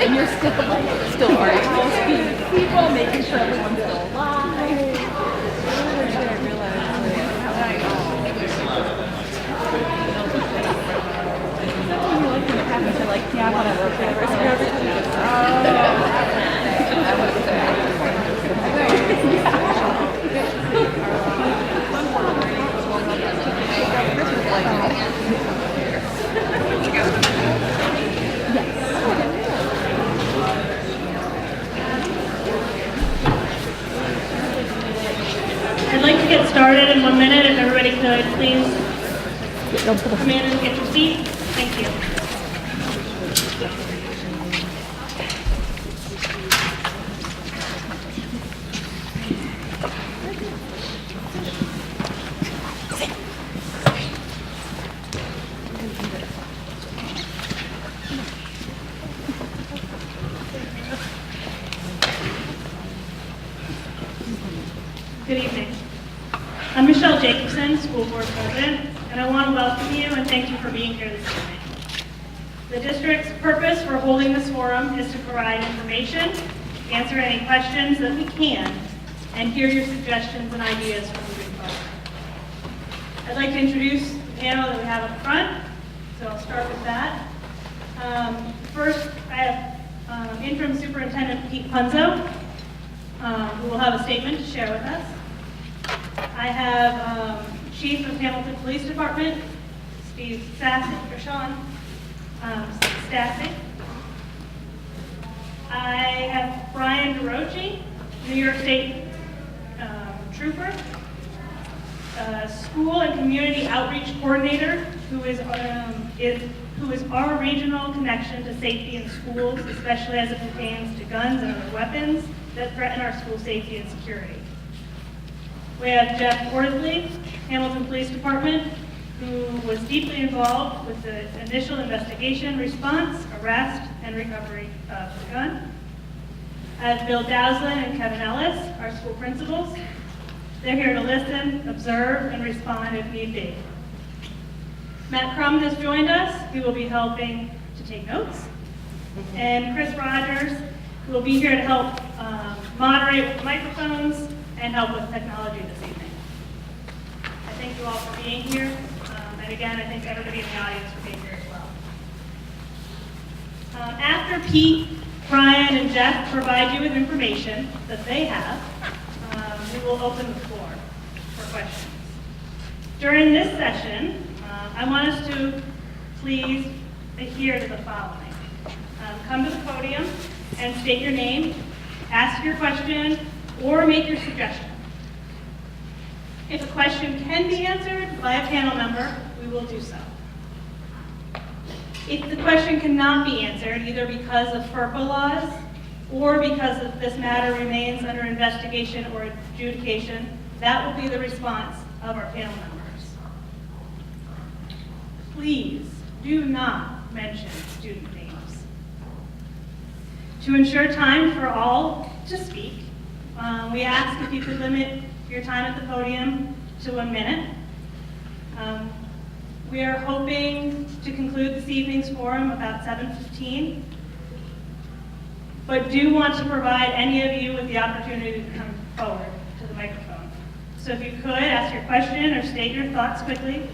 And you're still our house people, making sure everyone's still alive. Yeah, I'd like to get started in 1 minute. If everybody could, please come in and get your seat. Thank you. Good evening. I'm Michelle Jacobson, School Board President, and I want to welcome you and thank you for being here this evening. The district's purpose for holding this forum is to provide information, answer any questions that we can, and hear your suggestions and ideas for moving forward. I'd like to introduce the panel that we have up front, so I'll start with that. First, I have Interim Superintendent Pete Punzo, who will have a statement to share with us. I have Chief of Hamilton Police Department, Steve Sassing, or Sean Stassing. I have Brian DeRochi, New York State Trooper, School and Community Outreach Coordinator, who is our regional connection to safety in schools, especially as it pertains to guns and other weapons that threaten our school safety and security. We have Jeff Worsley, Hamilton Police Department, who was deeply involved with the initial investigation, response, arrest, and recovery of the gun. I have Bill Dowslin and Kevin Ellis, our school principals. They're here to listen, observe, and respond if need be. Matt Crum has joined us. He will be helping to take notes. And Chris Rogers, who will be here to help moderate with microphones and help with technology this evening. I thank you all for being here. And again, I thank everybody in the audience for being here as well. After Pete, Brian, and Jeff provide you with information that they have, we will open the floor for questions. During this session, I want us to please adhere to the following. Come to the podium and state your name, ask your question, or make your suggestion. If a question can be answered by a panel member, we will do so. If the question cannot be answered, either because of FERPA laws or because this matter remains under investigation or adjudication, that will be the response of our panel members. Please do not mention student names. To ensure time for all to speak, we ask if you could limit your time at the podium to 1 minute. We are hoping to conclude this evening's forum about 7:15, but do want to provide any of you with the opportunity to come forward to the microphone. So if you could, ask your question or state your thoughts quickly,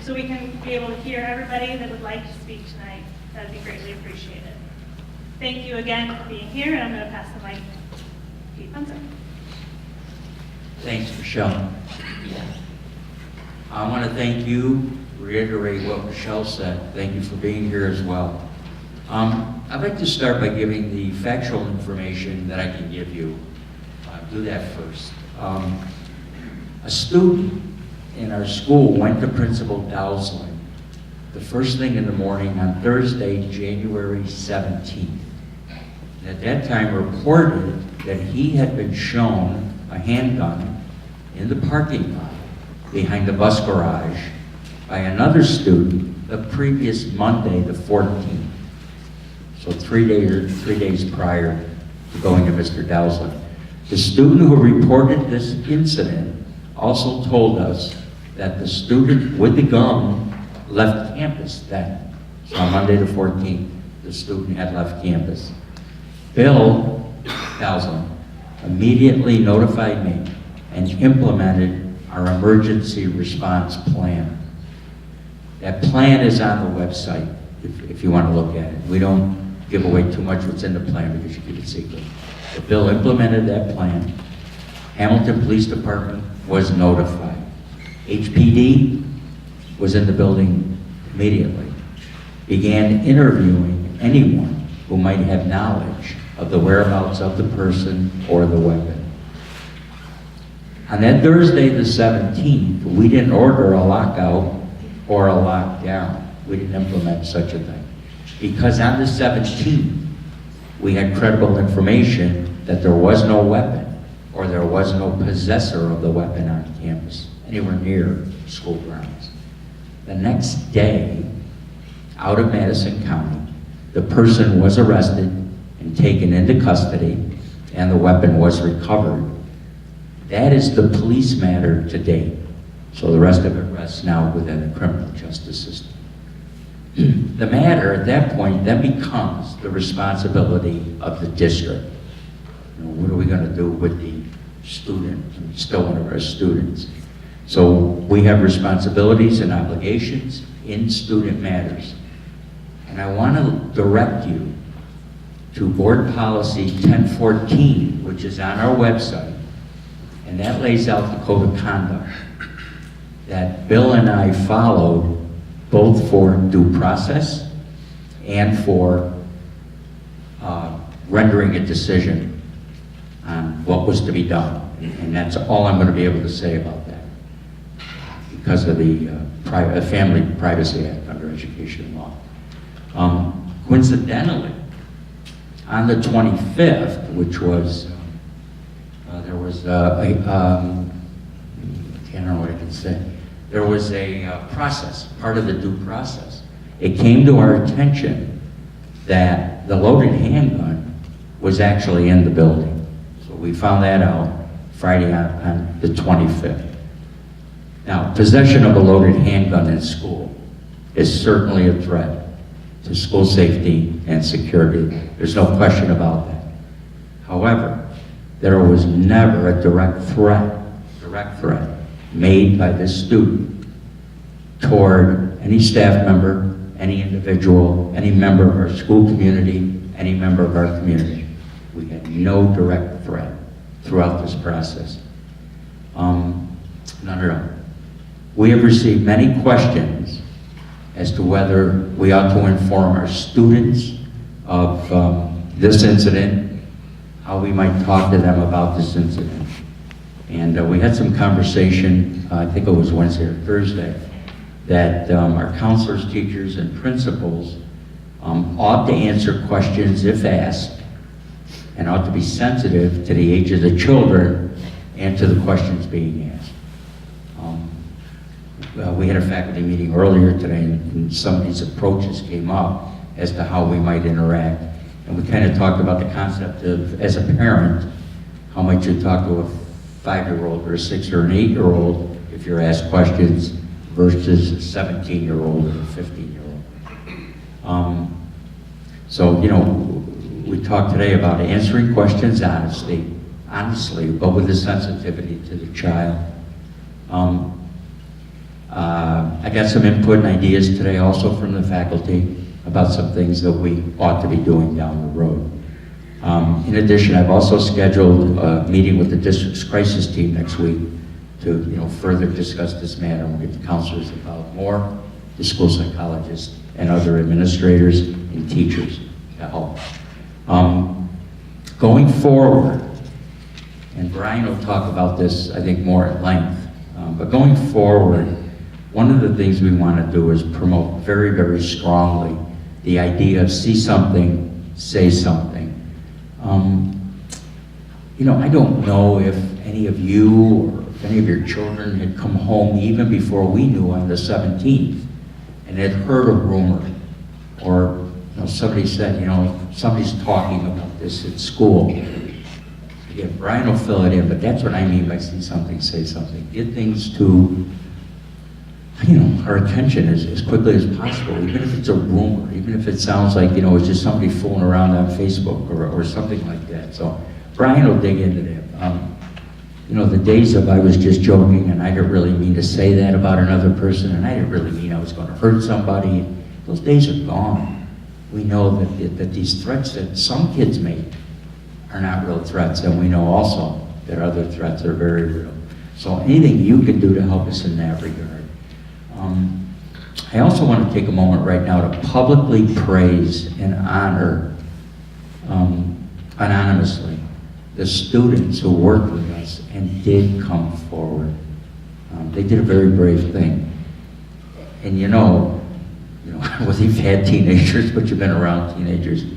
so we can be able to hear everybody that would like to speak tonight. That would be greatly appreciated. Thank you again for being here, and I'm going to pass the mic to Pete Punzo. Thanks, Michelle. I want to thank you, reiterate what Michelle said. Thank you for being here as well. I'd like to start by giving the factual information that I can give you. Do that first. A student in our school went to Principal Dowslin the first thing in the morning on Thursday, January 17th. And at that time reported that he had been shown a handgun in the parking lot behind the bus garage by another student the previous Monday, the 14th. So 3 days prior to going to Mr. Dowsland. The student who reported this incident also told us that the student with the gun left campus then. So on Monday the 14th, the student had left campus. Bill Dowsland immediately notified me and implemented our emergency response plan. That plan is on the website if you want to look at it. We don't give away too much what's in the plan because you keep it secret. But Bill implemented that plan. Hamilton Police Department was notified. HPD was in the building immediately. Began interviewing anyone who might have knowledge of the whereabouts of the person or the weapon. On that Thursday, the 17th, we didn't order a lockout or a lockdown. We didn't implement such a thing. Because on the 17th, we had credible information that there was no weapon or there was no possessor of the weapon on campus, anywhere near school grounds. The next day, out of Madison County, the person was arrested and taken into custody, and the weapon was recovered. That is the police matter to date. So the rest of it rests now within the criminal justice system. The matter at that point then becomes the responsibility of the district. You know, what are we going to do with the student, still one of our students? So we have responsibilities and obligations in student matters. And I want to direct you to Board Policy 1014, which is on our website, and that lays out the code of conduct that Bill and I followed both for due process and for rendering a decision on what was to be done. And that's all I'm going to be able to say about that because of the Family Privacy Act under education law. Coincidentally, on the 25th, which was, there was I can't remember what I can say. There was a process, part of the due process. It came to our attention that the loaded handgun was actually in the building. So we found that out Friday on the 25th. Now, possession of a loaded handgun in school is certainly a threat to school safety and security. There's no question about that. However, there was never a direct threat made by this student toward any staff member, any individual, any member of our school community, any member of our community. We had no direct threat throughout this process. None at all. We have received many questions as to whether we ought to inform our students of this incident, how we might talk to them about this incident. And we had some conversation, I think it was Wednesday or Thursday, that our counselors, teachers, and principals ought to answer questions if asked, and ought to be sensitive to the age of the children and to the questions being asked. We had a faculty meeting earlier today, and some of these approaches came up as to how we might interact. And we kind of talked about the concept of, as a parent, how might you talk to a 5-year-old or a 6 or an 8-year-old if you're asked questions versus a 17-year-old or a 15-year-old. So, you know, we talked today about answering questions honestly, but with a sensitivity to the child. I got some input and ideas today also from the faculty about some things that we ought to be doing down the road. In addition, I've also scheduled a meeting with the district's crisis team next week to, you know, further discuss this matter. We'll get the counselors involved more, the school psychologists, and other administrators and teachers to help. Going forward, and Brian will talk about this, I think, more at length, but going forward, one of the things we want to do is promote very, very strongly the idea of see something, say something. I don't know if any of you or if any of your children had come home even before we knew on the 17th and had heard a rumor, or somebody said, somebody's talking about this at school. Again, Brian will fill it in, but that's what I mean by see something, say something. Get things to, our attention as quickly as possible, even if it's a rumor, even if it sounds like, it's just somebody fooling around on Facebook or something like that. So Brian will dig into that. The days of I was just joking and I didn't really mean to say that about another person and I didn't really mean I was going to hurt somebody, those days are gone. We know that these threats that some kids make are not real threats, and we know also that other threats are very real. So anything you can do to help us in that regard. I also want to take a moment right now to publicly praise and honor anonymously the students who worked with us and did come forward. They did a very brave thing. And whether you've had teenagers, but you've been around teenagers, it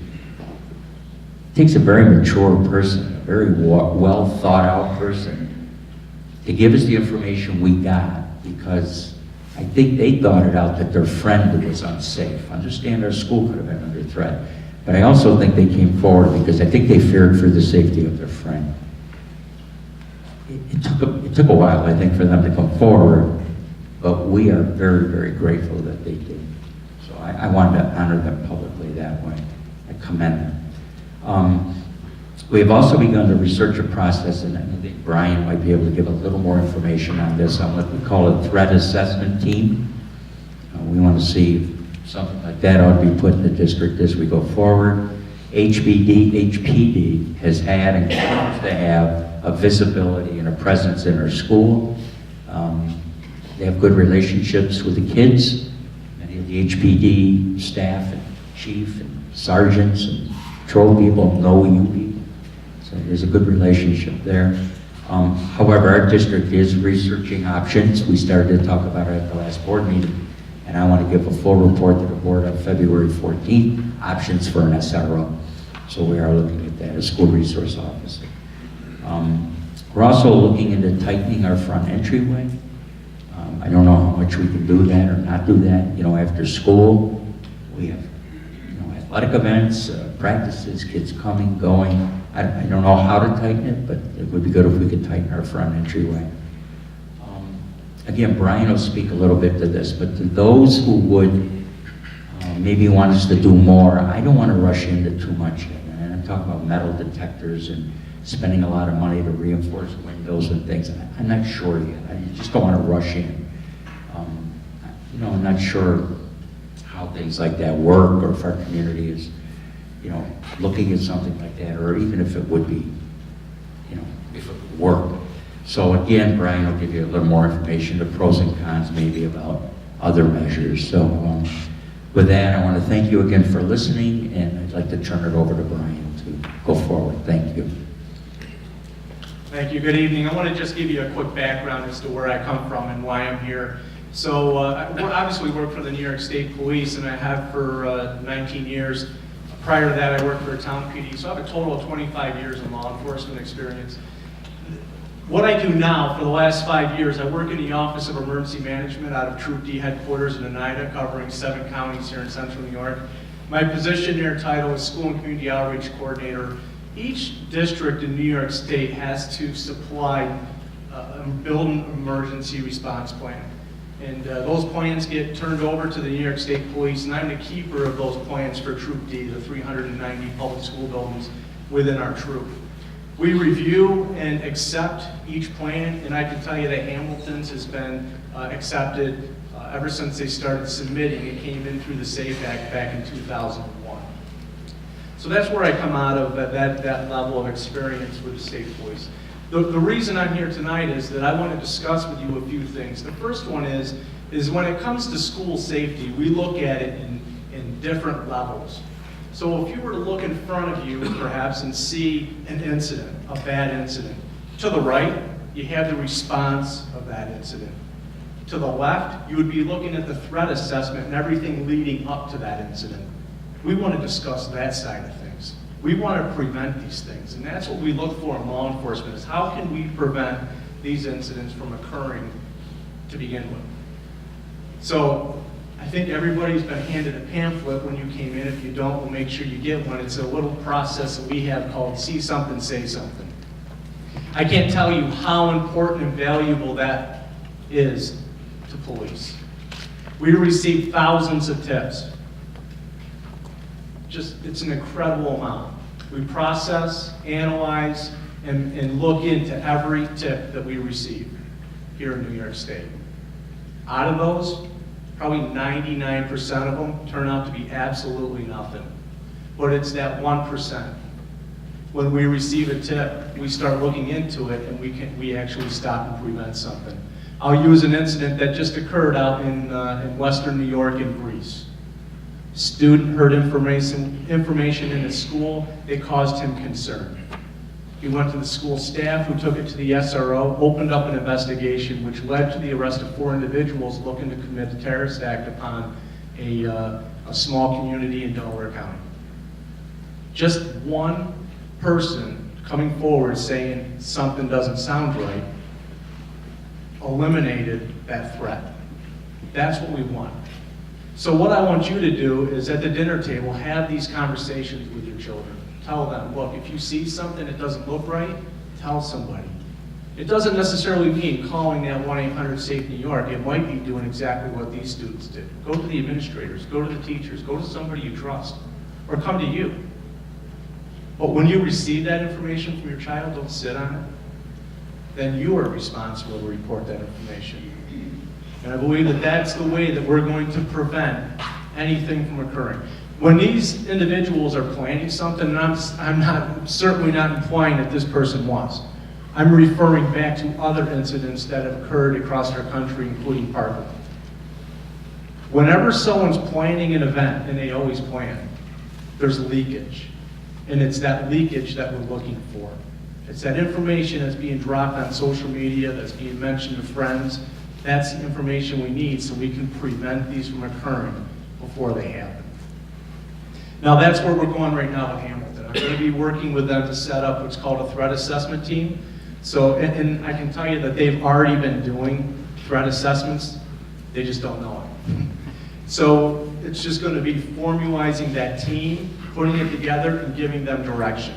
takes a very mature person, a very well thought out person to give us the information we got, because I think they thought it out that their friend was unsafe. Understand our school could have been under threat. But I also think they came forward because I think they feared for the safety of their friend. It took a while, I think, for them to come forward, but we are very, very grateful that they did. So I wanted to honor them publicly that way. I commend them. We have also begun to research a process, and I think Brian might be able to give a little more information on this, on what we call a threat assessment team. We want to see something like that ought to be put in the district as we go forward. HPD has had and continues to have a visibility and a presence in our school. They have good relationships with the kids. Many of the HPD staff and chief and sergeants and patrol people know you people. So there's a good relationship there. However, our district is researching options. We started to talk about it at the last board meeting, and I want to give a full report to the board on February 14th, options for an SRO. So we are looking at that as school resource officer. We're also looking into tightening our front entryway. I don't know how much we can do that or not do that. After school, we have athletic events, practices, kids coming, going. I don't know how to tighten it, but it would be good if we could tighten our front entryway. Again, Brian will speak a little bit to this, but to those who would maybe want us to do more, I don't want to rush into too much. And I'm talking about metal detectors and spending a lot of money to reinforce windows and things. I'm not sure yet. I just don't want to rush in. I'm not sure how things like that work, or if our community is, looking at something like that, or even if it would be, if it would work. So again, Brian will give you a little more information, the pros and cons maybe about other measures. So with that, I want to thank you again for listening, and I'd like to turn it over to Brian to go forward. Thank you. Thank you. Good evening. I want to just give you a quick background as to where I come from and why I'm here. So I obviously work for the New York State Police, and I have for 19 years. Prior to that, I worked for a town PD, so I have a total of 25 years in law enforcement experience. What I do now, for the last 5 years, I work in the Office of Emergency Management out of Troop D headquarters in Oneida, covering 7 counties here in central New York. My position there, title, is School and Community Outreach Coordinator. Each district in New York State has to supply build an emergency response plan. And those plans get turned over to the New York State Police, and I'm the keeper of those plans for Troop D, the 390 public school buildings within our troop. We review and accept each plan, and I can tell you that Hamilton's has been accepted ever since they started submitting. It came in through the SAFE Act back in 2001. So that's where I come out of, that level of experience with the state police. The reason I'm here tonight is that I want to discuss with you a few things. The first one is when it comes to school safety, we look at it in different levels. So if you were to look in front of you, perhaps, and see an incident, a bad incident, to the right, you have the response of that incident. To the left, you would be looking at the threat assessment and everything leading up to that incident. We want to discuss that side of things. We want to prevent these things, and that's what we look for in law enforcement, is how can we prevent these incidents from occurring to begin with. So I think everybody's been handed a pamphlet when you came in. If you don't, we'll make sure you get one. It's a little process that we have called See Something, Say Something. I can't tell you how important and valuable that is to police. We receive thousands of tips. It's an incredible amount. We process, analyze, and look into every tip that we receive here in New York State. Out of those, probably 99% of them turn out to be absolutely nothing. But it's that 1%. When we receive a tip, we start looking into it, and we actually stop and prevent something. I'll use an incident that just occurred out in Western New York in Greece. Student heard information in his school. It caused him concern. He went to the school staff, who took it to the SRO, opened up an investigation, which led to the arrest of 4 individuals looking to commit a terrorist act upon a small community in Delaware County. Just one person coming forward saying something doesn't sound right eliminated that threat. That's what we want. So what I want you to do is, at the dinner table, have these conversations with your children. Tell them, look, if you see something that doesn't look right, tell somebody. It doesn't necessarily mean calling that 1-800-SAFE-New York. It might be doing exactly what these students did. Go to the administrators, go to the teachers, go to somebody you trust, or come to you. But when you receive that information from your child, don't sit on it. Then you are responsible to report that information. And I believe that that's the way that we're going to prevent anything from occurring. When these individuals are planning something, and I'm certainly not implying that this person was. I'm referring back to other incidents that have occurred across our country, including Parkland. Whenever someone's planning an event, and they always plan, there's leakage. And it's that leakage that we're looking for. It's that information that's being dropped on social media, that's being mentioned to friends. That's the information we need so we can prevent these from occurring before they happen. Now that's where we're going right now with Hamilton. I'm going to be working with them to set up what's called a threat assessment team. So, and I can tell you that they've already been doing threat assessments, they just don't know it. So it's just going to be formalizing that team, putting it together, and giving them direction.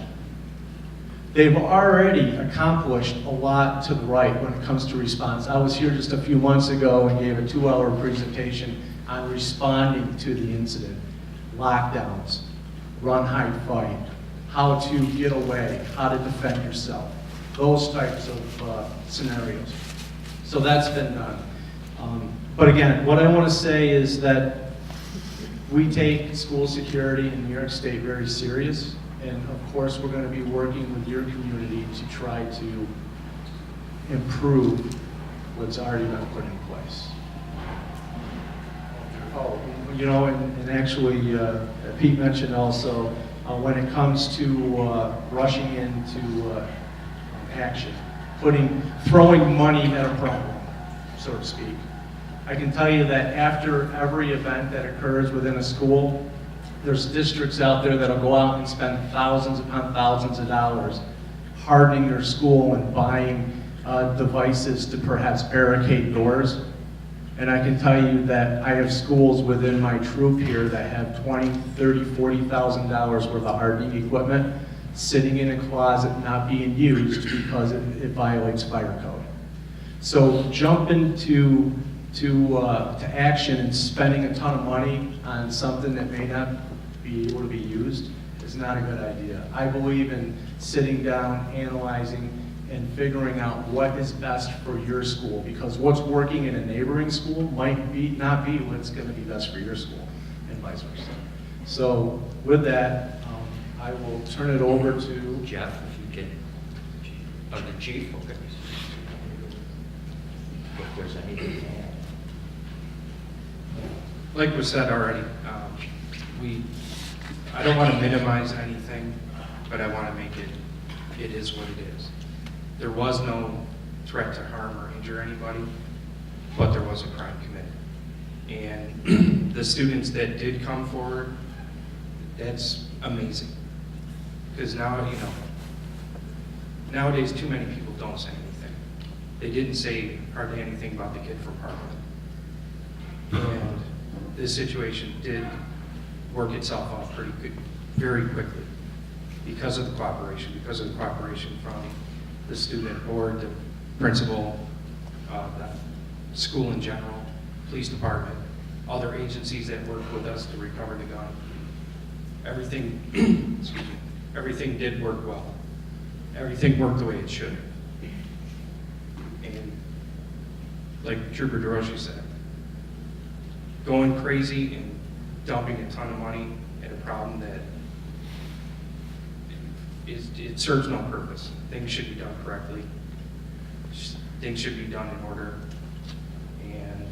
They've already accomplished a lot to the right when it comes to response. I was here just a few months ago and gave a 2-hour presentation on responding to the incident. Lockdowns, run, hide, fight, how to get away, how to defend yourself, those types of scenarios. So that's been done. But again, what I want to say is that we take school security in New York State very serious. And of course, we're going to be working with your community to try to improve what's already been put in place. Oh, you know, and actually, Pete mentioned also, when it comes to rushing into action, throwing money at a problem, so to speak. I can tell you that after every event that occurs within a school, there's districts out there that'll go out and spend thousands upon thousands of dollars hardening their school and buying devices to perhaps barricade doors. And I can tell you that I have schools within my troop here that have $20,000, $30,000, $40,000 worth of hardening equipment sitting in a closet not being used because it violates fire code. So jumping to action and spending a ton of money on something that may not be able to be used is not a good idea. I believe in sitting down, analyzing, and figuring out what is best for your school, because what's working in a neighboring school might not be what's going to be best for your school, and vice versa. So with that, I will turn it over to Jeff, if you can. The chief, okay. If there's anything to add. Like was said already, I don't want to minimize anything, but I want to make it is what it is. There was no threat to harm or injure anybody, but there was a crime committed. And the students that did come forward, that's amazing. Because now, nowadays too many people don't say anything. They didn't say hardly anything about the kid from Parkland. And this situation did work itself out pretty good, very quickly, because of the cooperation from the student board, the principal, the school in general, police department, other agencies that work with us to recover the gun. Everything, excuse me, everything did work well. Everything worked the way it should. And like Trooper DeRoche said, going crazy and dumping a ton of money at a problem that it serves no purpose. Things should be done correctly. Things should be done in order. And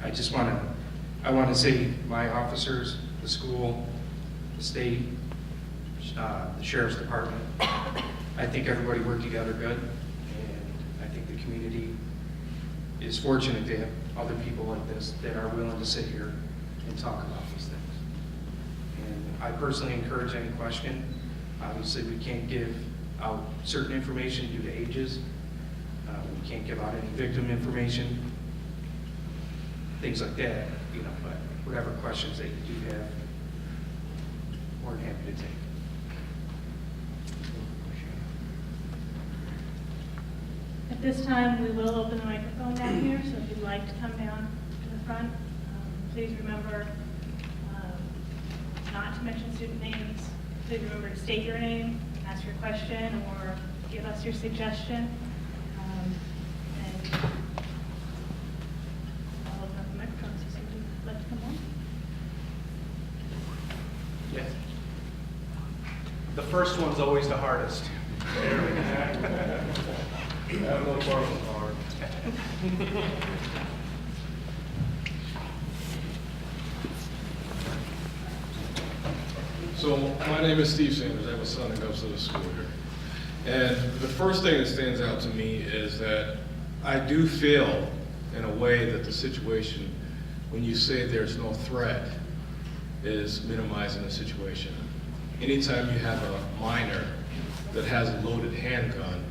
I want to say my officers, the school, the state, the sheriff's department, I think everybody worked together good. And I think the community is fortunate to have other people like this that are willing to sit here and talk about these things. And I personally encourage any question. Obviously, we can't give out certain information due to ages. We can't give out any victim information, things like that, but whatever questions that you do have, more than happy to take. At this time, we will open the microphone down here, so if you'd like to come down to the front, please remember not to mention student names. Please remember to state your name, ask your question, or give us your suggestion. And I'll open up the microphone, so if you'd like to come on. Yes. The first one's always the hardest. There we go. That little part was hard. So my name is Steve Sanders. I have a son that goes to the school here. And the first thing that stands out to me is that I do feel, in a way, that the situation, when you say there's no threat, is minimizing the situation. Anytime you have a minor that has a loaded handgun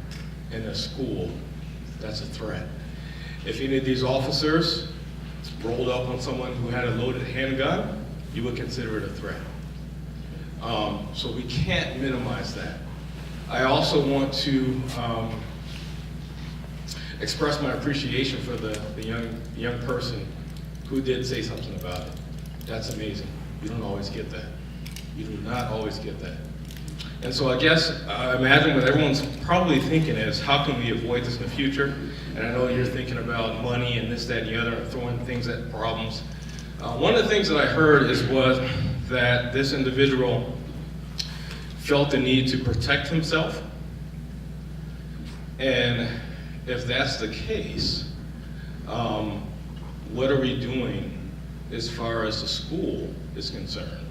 in a school, that's a threat. If any of these officers rolled up on someone who had a loaded handgun, you would consider it a threat. So we can't minimize that. I also want to express my appreciation for the young person who did say something about it. That's amazing. You don't always get that. You do not always get that. And so I guess, I imagine what everyone's probably thinking is, how can we avoid this in the future? And I know you're thinking about money and this, that, and the other, and throwing things at problems. One of the things that I heard was that this individual felt the need to protect himself. And if that's the case, what are we doing as far as the school is concerned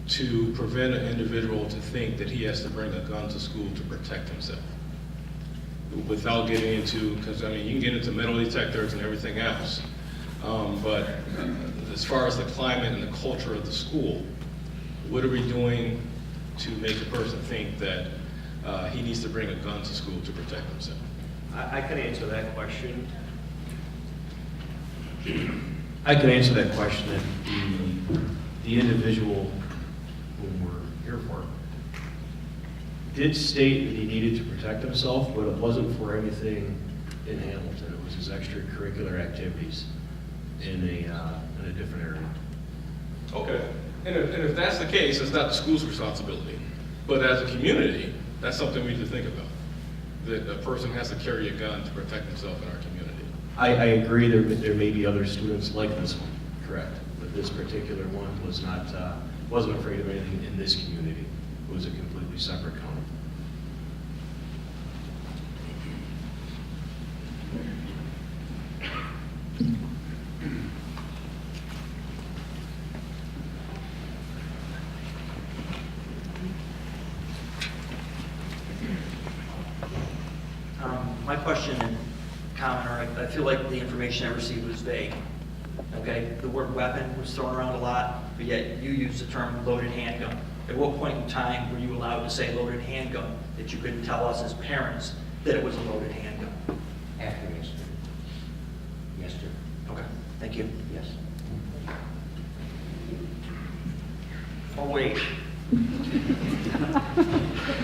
to prevent an individual to think that he has to bring a gun to school to protect himself? Without getting into, because I mean, you can get into metal detectors and everything else, but as far as the climate and the culture of the school, what are we doing to make a person think that he needs to bring a gun to school to protect himself? I can answer that question. I can answer that question that the individual whom we're here for did state that he needed to protect himself, but it wasn't for anything in Hamilton. It was his extracurricular activities in a different area. Okay. And if that's the case, it's not the school's responsibility. But as a community, that's something we need to think about. That a person has to carry a gun to protect himself in our community. I agree there may be other students like this one, correct. But this particular one was not, wasn't afraid of anything in this community. It was a completely separate county. My question and comment are, I feel like the information I received was vague. Okay, the word weapon was thrown around a lot, but yet you used the term loaded handgun. At what point in time were you allowed to say loaded handgun that you couldn't tell us as parents that it was a loaded handgun? After yesterday. Yesterday, Okay, thank you. yes. Oh, wait.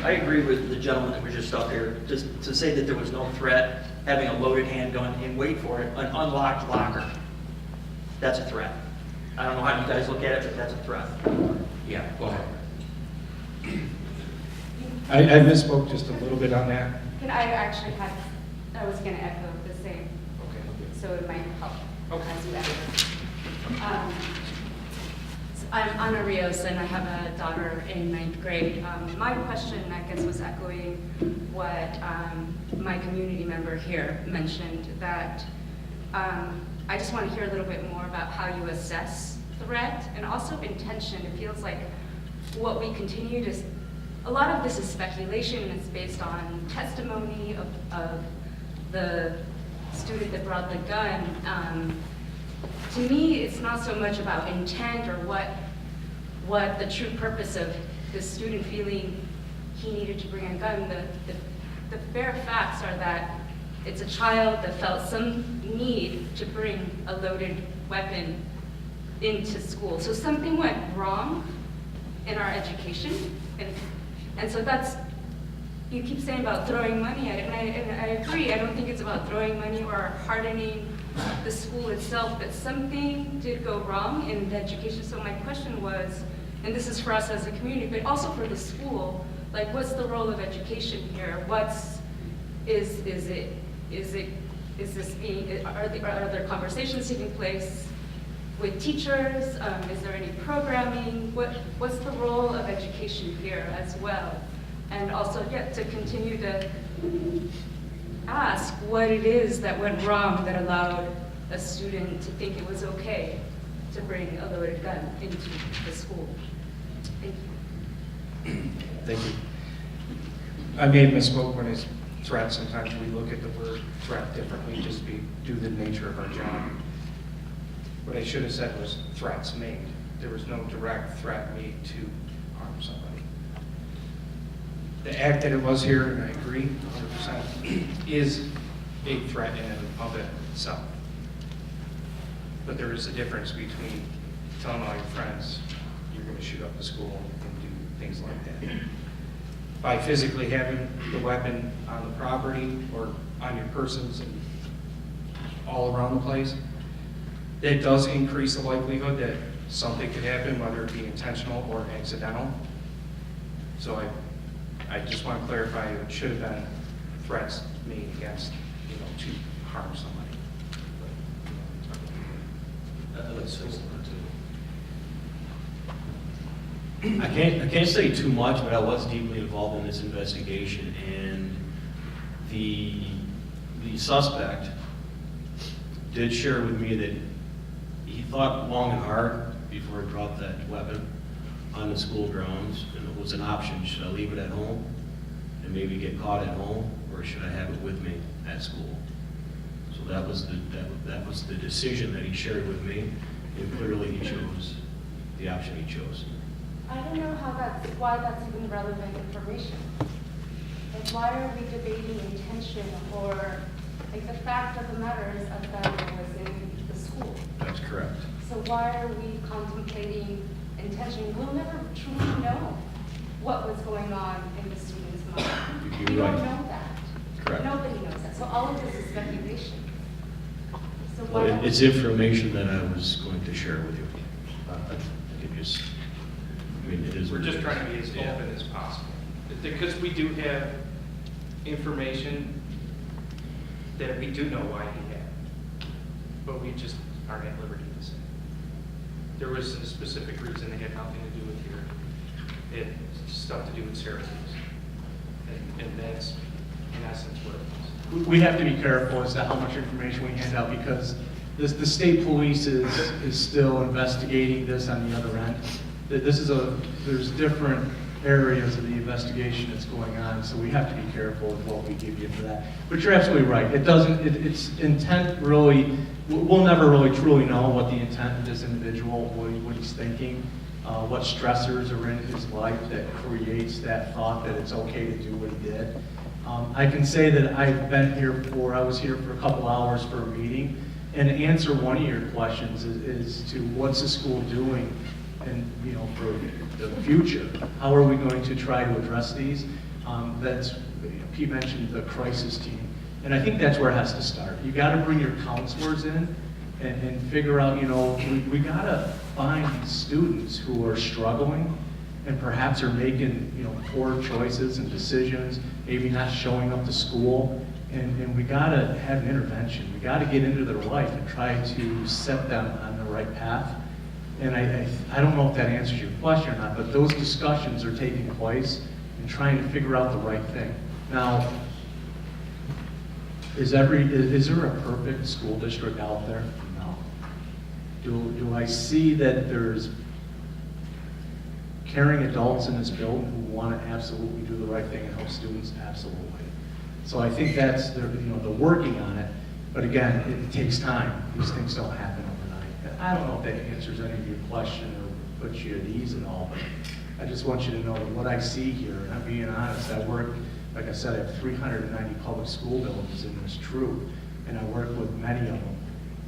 I agree with the gentleman that was just up here, just to say that there was no threat, having a loaded handgun and wait for it, an unlocked locker. That's a threat. I don't know how you guys look at it, but that's a threat. Yeah, go ahead. I misspoke just a little bit on that. And I was going to echo the same, Okay. so it might help Okay. as you echo. So I'm Ana Rios, and I have a daughter in 9th grade. My question, I guess, was echoing what my community member here mentioned, that I just want to hear a little bit more about how you assess threat and also intention. It feels like what we continue to, a lot of this is speculation, and it's based on testimony of the student that brought the gun. To me, it's not so much about intent or what the true purpose of the student feeling he needed to bring a gun. The fair facts are that it's a child that felt some need to bring a loaded weapon into school. So something went wrong in our education, and so that's, you keep saying about throwing money at it, and I agree. I don't think it's about throwing money or hardening the school itself, but something did go wrong in the education. So my question was, and this is for us as a community, but also for the school, like, what's the role of education here? Is this being, are there conversations taking place with teachers? Is there any programming? What's the role of education here as well? And also, yeah, to continue to ask what it is that went wrong that allowed a student to think it was okay to bring a loaded gun into the school. Thank you. Thank you. I may have misspoke when it's threat. Sometimes we look at the word threat differently just due to the nature of our job. What I should have said was threats made. There was no direct threat made to harm somebody. The act that it was here, and I agree 100%, is a threat in and of itself. But there is a difference between telling all your friends you're going to shoot up the school and do things like that. By physically having the weapon on the property or on your persons and all around the place, that does increase the likelihood that something could happen, whether it be intentional or accidental. So I just want to clarify, it should have been threats made against, to harm somebody. I can't say too much, but I was deeply involved in this investigation, and the suspect did share with me that he thought long and hard before he dropped that weapon on the school grounds, and it was an option. Should I leave it at home and maybe get caught at home, or should I have it with me at school? So that was the decision that he shared with me, and clearly he chose the option he chose. I don't know why that's even relevant information. Like, why are we debating intention, or, like, the fact of the matter is a gun was in the school. That's correct. So why are we contemplating intention? We'll never truly know what was going on in the student's mind. You're We don't right. know that. Correct. Nobody knows that. So all of this is speculation. So why But don't it's information that I was going to share with you. I can just, it is. We're what it just is. trying to be as Yeah. open as possible. Because we do have information that we do know why he had, but we just aren't at liberty to say. There was a specific reason that had nothing to do with here. It had stuff to do with Syracuse. And that's, in essence, what it was. We have to be careful as to how much information we hand out, because the state police is still investigating this on the other end. There's different areas of the investigation that's going on, so we have to be careful with what we give you for that. But you're absolutely right. It's intent really, we'll never really truly know what the intent of this individual, what he's thinking. what stressors are in his life that creates that thought that it's okay to do what he did. I can say that I was here for a couple hours for a meeting, and to answer one of your questions is to what's the school doing and, for the future? How are we going to try to address these? Pete mentioned the crisis team, and I think that's where it has to start. You got to bring your counselors in and figure out, we got to find students who are struggling and perhaps are making, poor choices and decisions, maybe not showing up to school, and we got to have an intervention. We got to get into their life and try to set them on the right path. And I don't know if that answers your question or not, but those discussions are taking place and trying to figure out the right thing. Now, is there a perfect school district out there? No. Do I see that there's caring adults in this building who want to absolutely do the right thing and help students? Absolutely. So I think that's they're working on it, but again, it takes time. These things don't happen overnight. I don't know if that answers any of your question or puts you at ease at all, but I just want you to know that what I see here, and I'm being honest, I work, like I said, I have 390 public school buildings in this troop, and I work with many of them,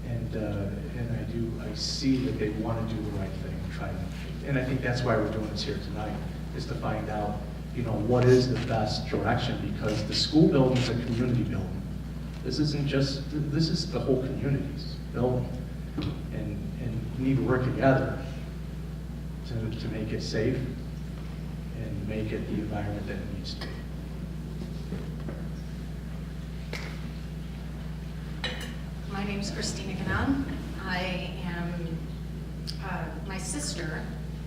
and I see that they want to do the right thing and try to. And I think that's why we're doing this here tonight, is to find out, what is the best direction, because the school building is a community building. This is the whole community's building, and we need to work together to make it safe and make it the environment that it needs to be. My name is Christina Ganon. I am, my sister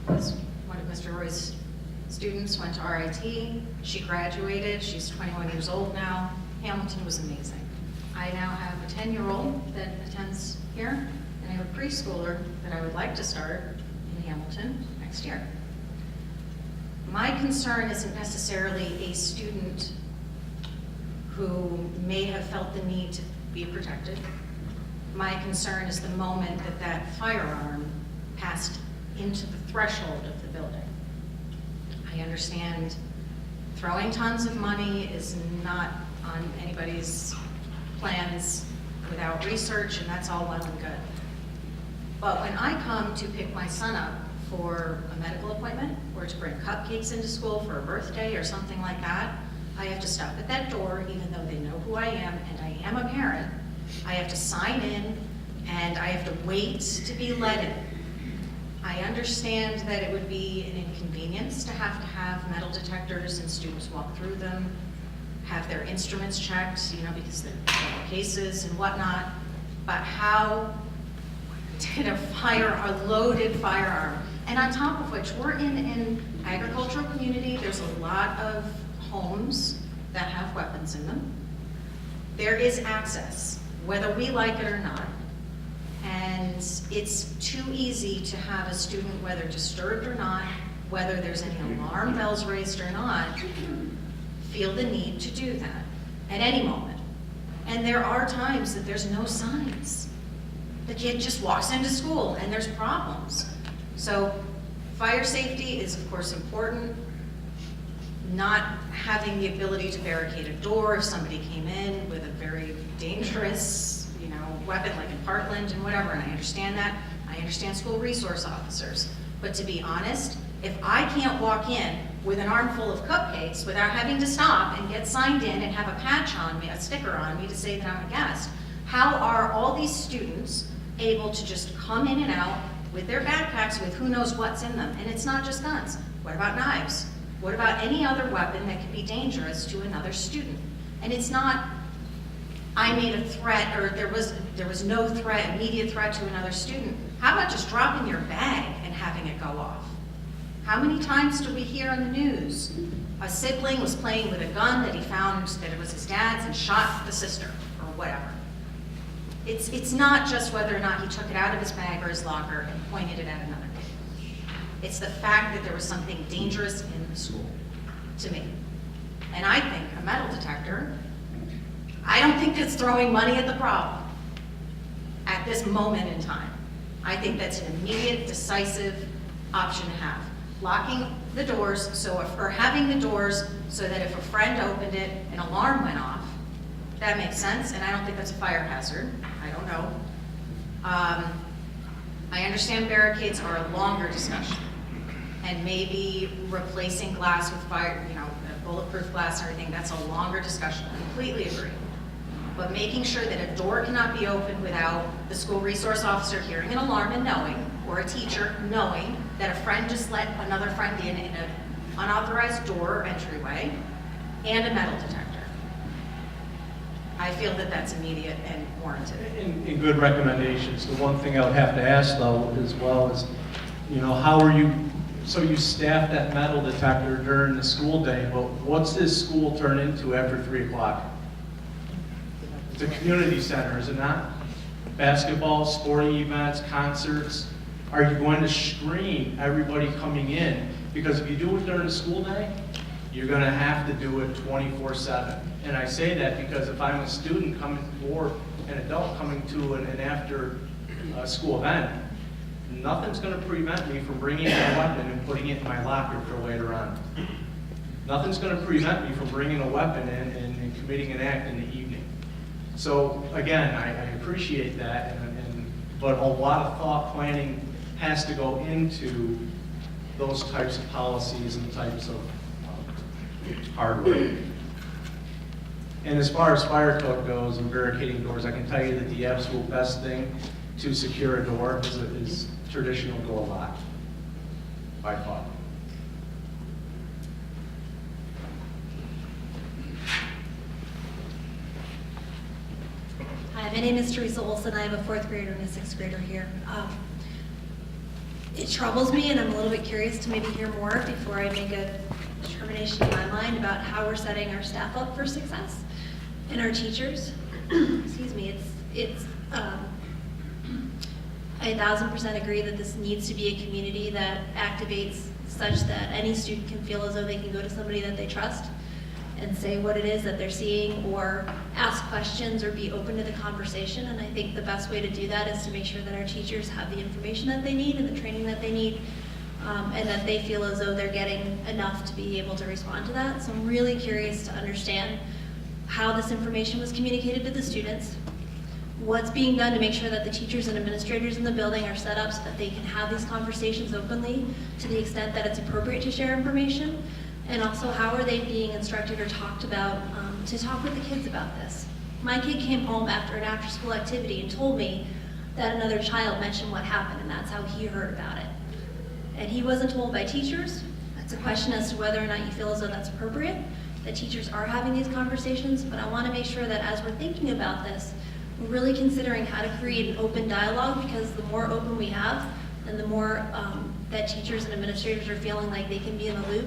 is one of Mr. Roy's students, went to RIT. She graduated. She's 21 years old now. Hamilton was amazing. I now have a 10-year-old that attends here, and I have a preschooler that I would like to start in Hamilton next year. My concern isn't necessarily a student who may have felt the need to be protected. My concern is the moment that that firearm passed into the threshold of the building. I understand throwing tons of money is not on anybody's plans without research, and that's all well and good. But when I come to pick my son up for a medical appointment or to bring cupcakes into school for a birthday or something like that, I have to stop at that door, even though they know who I am and I am a parent. I have to sign in and I have to wait to be let in. I understand that it would be an inconvenience to have metal detectors and students walk through them, have their instruments checked, because they're cases and whatnot. But how did a loaded firearm, and on top of which we're in an agricultural community, there's a lot of homes that have weapons in them. There is access, whether we like it or not. And it's too easy to have a student, whether disturbed or not, whether there's any alarm bells raised or not, feel the need to do that at any moment. And there are times that there's no signs. The kid just walks into school and there's problems. So fire safety is of course important. Not having the ability to barricade a door if somebody came in with a very dangerous weapon like in Parkland and whatever, and I understand that. I understand school resource officers. But to be honest, if I can't walk in with an armful of cupcakes without having to stop and get signed in and have a patch on me, a sticker on me to say that I'm a guest, how are all these students able to just come in and out with their backpacks with who knows what's in them? And it's not just guns. What about knives? What about any other weapon that could be dangerous to another student? And it's not, I made a threat, or there was no threat, immediate threat to another student. How about just dropping your bag and having it go off? How many times do we hear on the news a sibling was playing with a gun that he found that it was his dad's and shot the sister or whatever? It's not just whether or not he took it out of his bag or his locker and pointed it at another kid. It's the fact that there was something dangerous in the school, to me. And I think a metal detector, I don't think that's throwing money at the problem at this moment in time. I think that's an immediate, decisive option to have. Locking the doors, or having the doors so that if a friend opened it, an alarm went off. That makes sense, and I don't think that's a fire hazard. I don't know. I understand barricades are a longer discussion, and maybe replacing glass with fire, bulletproof glass and everything, that's a longer discussion. I completely agree. But making sure that a door cannot be opened without the school resource officer hearing an alarm and knowing, or a teacher knowing that a friend just let another friend in an unauthorized door or entryway, and a metal detector. I feel that that's immediate and warranted. In good recommendations. The one thing I would have to ask though, as well is, how are you, so you staff that metal detector during the school day, but what's this school turn into after 3 o'clock? It's a community center, is it not? Basketball, sporting events, concerts. Are you going to screen everybody coming in? Because if you do it during the school day, you're going to have to do it 24/7. And I say that because if I'm a student coming, or an adult coming to an after school event, nothing's going to prevent me from bringing a weapon and putting it in my locker for later on. Nothing's going to prevent me from bringing a weapon in and committing an act in the evening. So again, I appreciate that, but a lot of thought planning has to go into those types of policies and types of hardware. And as far as fire code goes and barricading doors, I can tell you that the absolute best thing to secure a door is traditional door lock, by far. Hi, my name is Teresa Olson. I have a 4th grader and a 6th grader here. It troubles me, and I'm a little bit curious to maybe hear more before I make a determination in my mind about how we're setting our staff up for success and our teachers. Excuse me. I 1000% agree that this needs to be a community that activates such that any student can feel as though they can go to somebody that they trust and say what it is that they're seeing, or ask questions, or be open to the conversation. And I think the best way to do that is to make sure that our teachers have the information that they need and the training that they need, and that they feel as though they're getting enough to be able to respond to that. So I'm really curious to understand how this information was communicated to the students, what's being done to make sure that the teachers and administrators in the building are set up so that they can have these conversations openly to the extent that it's appropriate to share information, and also how are they being instructed or talked about to talk with the kids about this. My kid came home after an after-school activity and told me that another child mentioned what happened, and that's how he heard about it. And he wasn't told by teachers. That's a question as to whether or not you feel as though that's appropriate, that teachers are having these conversations, but I want to make sure that as we're thinking about this, we're really considering how to create an open dialogue, because the more open we have, and the more that teachers and administrators are feeling like they can be in the loop,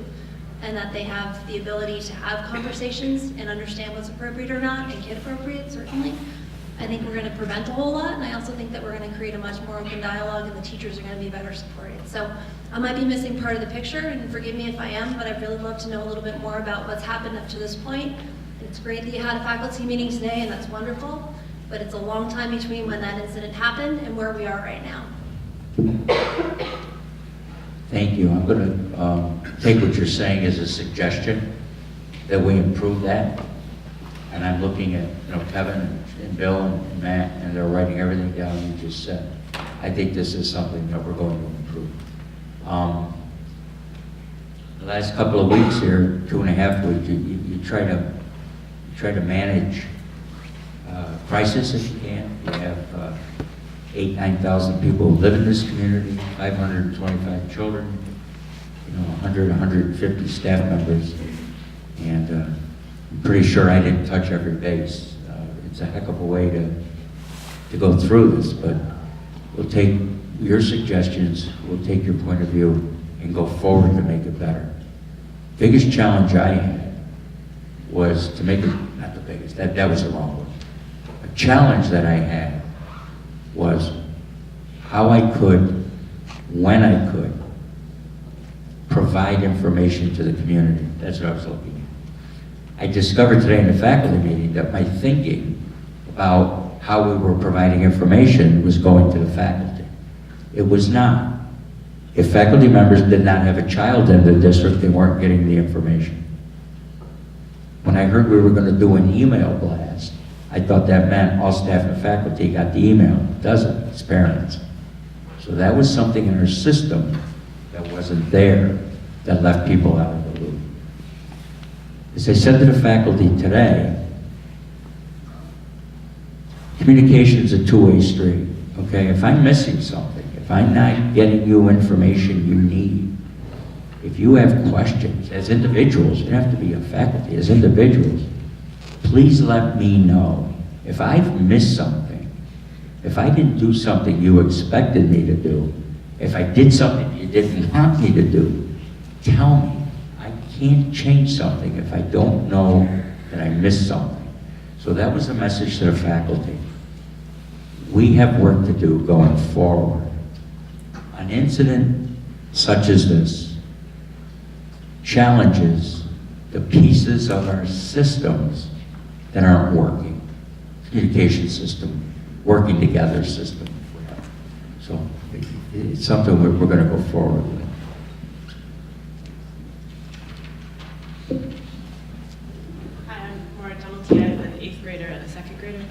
and that they have the ability to have conversations and understand what's appropriate or not, and kid appropriate, certainly. I think we're going to prevent a whole lot, and I also think that we're going to create a much more open dialogue, and the teachers are going to be better supported. So I might be missing part of the picture, and forgive me if I am, but I'd really love to know a little bit more about what's happened up to this point. It's great that you had a faculty meeting today, and that's wonderful, but it's a long time between when that incident happened and where we are right now. Thank you. I'm going to take what you're saying as a suggestion that we improve that. And I'm looking at Kevin and Bill and Matt, and they're writing everything down you just said. I think this is something that we're going to improve. The last couple of weeks here, 2.5 weeks, you try to manage crisis if you can. You have 9,000 people who live in this community, 525 children, 100, 150 staff members, and I'm pretty sure I didn't touch every base. It's a heck of a way to go through this, but we'll take your suggestions, we'll take your point of view, and go forward to make it better. Biggest challenge I had was to make it, not the biggest, that was the wrong word. A challenge that I had was how I could, when I could, provide information to the community. That's what I was looking at. I discovered today in the faculty meeting that my thinking about how we were providing information was going to the faculty. It was not. If faculty members did not have a child in the district, they weren't getting the information. When I heard we were going to do an email blast, I thought that meant all staff and faculty got the email. It doesn't, it's parents. So that was something in our system that wasn't there that left people out of the loop. As I said to the faculty today, communication is a two-way street, okay? If I'm missing something, if I'm not getting you information you need, if you have questions as individuals, you don't have to be a faculty, as individuals, please let me know. If I've missed something, if I didn't do something you expected me to do, if I did something you didn't want me to do, tell me. I can't change something if I don't know that I missed something. So that was a message to the faculty. We have work to do going forward. An incident such as this challenges the pieces of our systems that aren't working. Communication system, working together system. So it's something we're going to go forward with. Hi, I'm Maura Tumulty. I'm an 8th grader and a 2nd grader.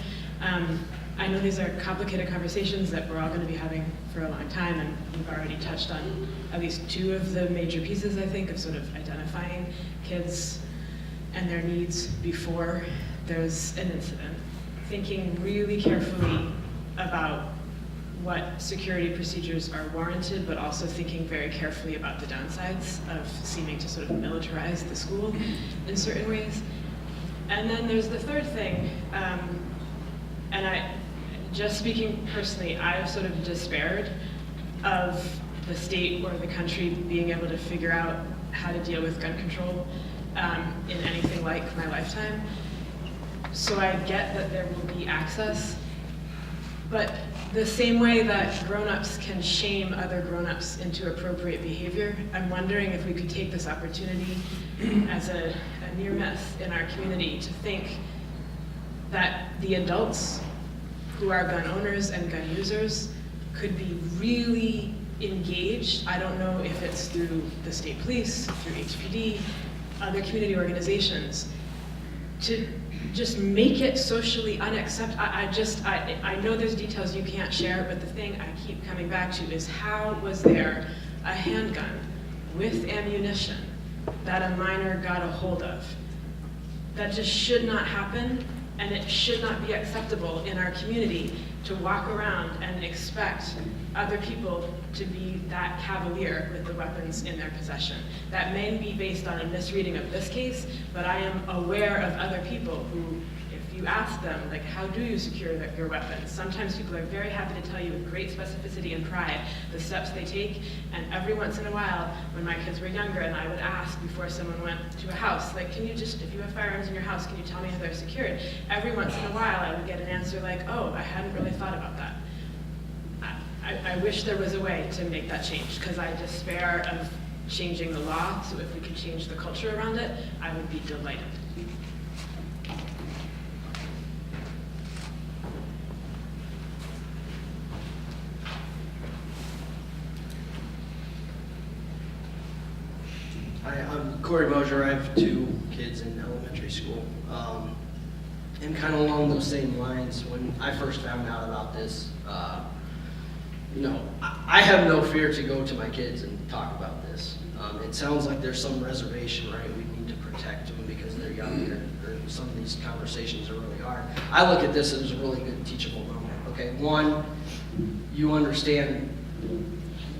I know these are complicated conversations that we're all going to be having for a long time, and we've already touched on at least 2 of the major pieces, I think, of sort of identifying kids and their needs before there's an incident. Thinking really carefully about what security procedures are warranted, but also thinking very carefully about the downsides of seeming to sort of militarize the school in certain ways. And then there's the third thing, and just speaking personally, I've sort of despaired of the state or the country being able to figure out how to deal with gun control in anything like my lifetime. So I get that there will be access, but the same way that grown-ups can shame other grown-ups into appropriate behavior, I'm wondering if we could take this opportunity as a near miss in our community to think that the adults who are gun owners and gun users could be really engaged. I don't know if it's through the state police, through HPD, other community organizations, to just make it socially unacceptable. I know there's details you can't share, but the thing I keep coming back to is how was there a handgun with ammunition that a minor got a hold of? That just should not happen, and it should not be acceptable in our community to walk around and expect other people to be that cavalier with the weapons in their possession. That may be based on a misreading of this case, but I am aware of other people who, if you ask them, like, how do you secure your weapons? Sometimes people are very happy to tell you with great specificity and pride the steps they take, and every once in a while, when my kids were younger and I would ask before someone went to a house, like, can you just, if you have firearms in your house, can you tell me how they're secured? Every once in a while I would get an answer like, oh, I hadn't really thought about that. I wish there was a way to make that change, because I despair of changing the law, so if we could change the culture around it, I would be delighted. Hi, I'm Corey Mosier. I have 2 kids in elementary school. And kind of along those same lines, when I first found out about this, you know, I have no fear to go to my kids and talk about this. It sounds like there's some reservation, right? We need to protect them because they're young, or some of these conversations are really hard. I look at this as a really good teachable moment. Okay, 1, you understand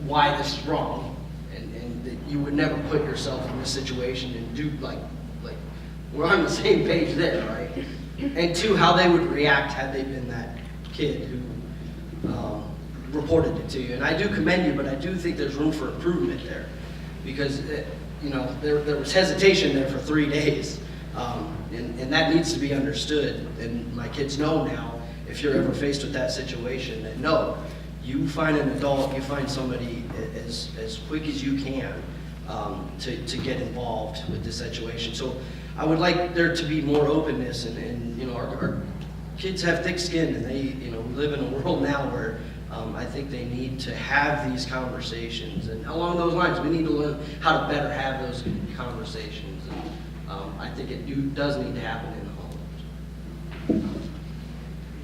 why this is wrong, and that you would never put yourself in this situation and do like we're on the same page there, right? And 2, how they would react had they been that kid who reported it to you. And I do commend you, but I do think there's room for improvement there, because you know, there was hesitation there for 3 days, and that needs to be understood. And my kids know now, if you're ever faced with that situation, that no, you find an adult, you find somebody as quick as you can to get involved with this situation. So I would like there to be more openness, and you know, our kids have thick skin, and they, you know, we live in a world now where I think they need to have these conversations, and along those lines, we need to learn how to better have those conversations. And I think it does need to happen in the homes.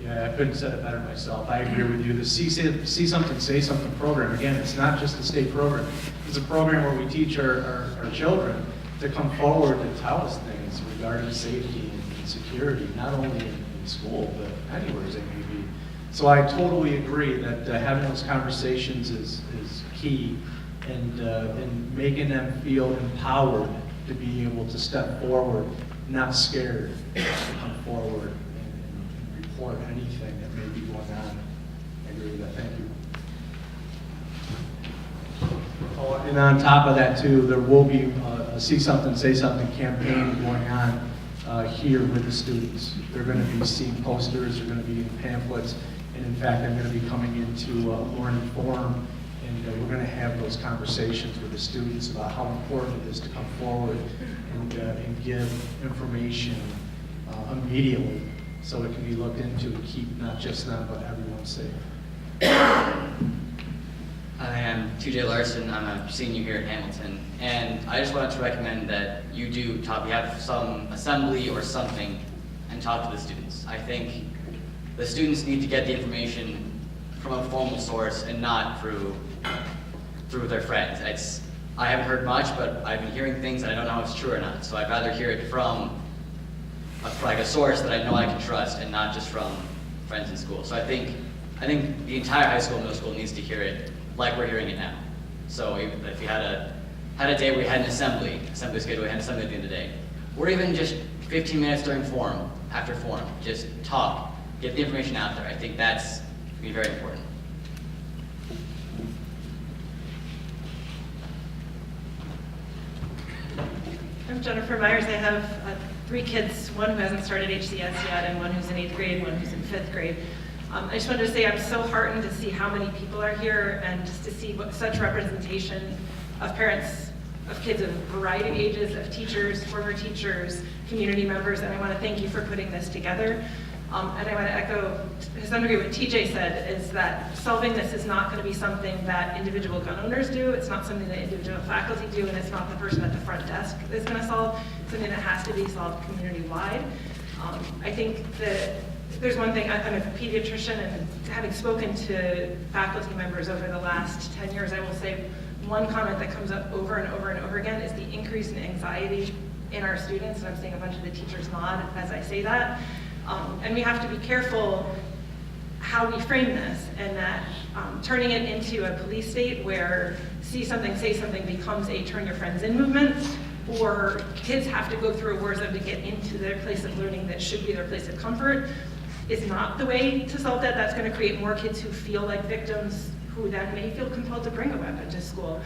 Yeah, I couldn't have said it better myself. I agree with you. The See Something, Say Something program, again, it's not just a state program. It's a program where we teach our children to come forward and tell us things regarding safety and security, not only in school, but anywhere as they may be. So I totally agree that having those conversations is key, and making them feel empowered to be able to step forward, not scared to come forward and report anything that may be going on. I agree with that. Thank you. Oh, and on top of that too, there will be a See Something, Say Something campaign going on here with the students. They're going to be seeing posters, they're going to be in pamphlets, and in fact, I'm going to be coming into a learning forum, and we're going to have those conversations with the students about how important it is to come forward and give information immediately, so it can be looked into to keep not just them, but everyone safe. I am TJ Larson. I'm a senior here at Hamilton, and I just wanted to recommend that you have some assembly or something and talk to the students. I think the students need to get the information from a formal source and not through their friends. I haven't heard much, but I've been hearing things and I don't know if it's true or not. So I'd rather hear it from a source that I know I can trust and not just from friends in school. So I think the entire high school and middle school needs to hear it like we're hearing it now. So if you had a day where you had an assembly schedule, we had an assembly at the end of the day, or even just 15 minutes during forum, after forum, just talk, get the information out there. I think that's going to be very important. I'm Jennifer Myers. I have 3 kids, one who hasn't started HCS yet, and one who's in 8th grade, one who's in 5th grade. I just wanted to say I'm so heartened to see how many people are here, and just to see such representation of parents, of kids of a variety of ages, of teachers, former teachers, community members, and I want to thank you for putting this together. And I want to echo, to some degree, what TJ said, is that solving this is not going to be something that individual gun owners do, it's not something that individual faculty do, and it's not the person at the front desk that's going to solve. It's something that has to be solved community-wide. I think that there's one thing, I'm a pediatrician, and having spoken to faculty members over the last 10 years, I will say one comment that comes up over and over and over again is the increase in anxiety in our students, and I'm seeing a bunch of the teachers nod as I say that. And we have to be careful how we frame this, and that turning it into a police state where See Something, Say Something becomes a turn your friends in movement, or kids have to go through a war zone to get into their place of learning that should be their place of comfort, is not the way to solve that. That's going to create more kids who feel like victims, who then may feel compelled to bring a weapon to school.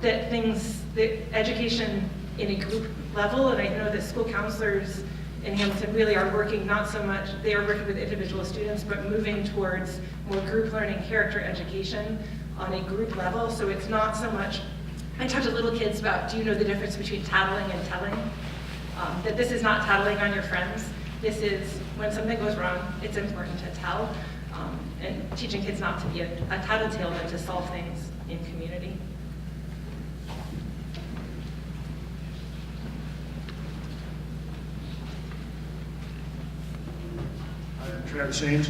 That education in a group level, and I know that school counselors in Hamilton really are working not so much, they are working with individual students, but moving towards more group learning, character education on a group level. So it's not so much, I talk to little kids about, do you know the difference between tattling and telling? That this is not tattling on your friends. This is, when something goes wrong, it's important to tell. And teaching kids not to be a tattletale, but to solve things in community. Travis Haynes.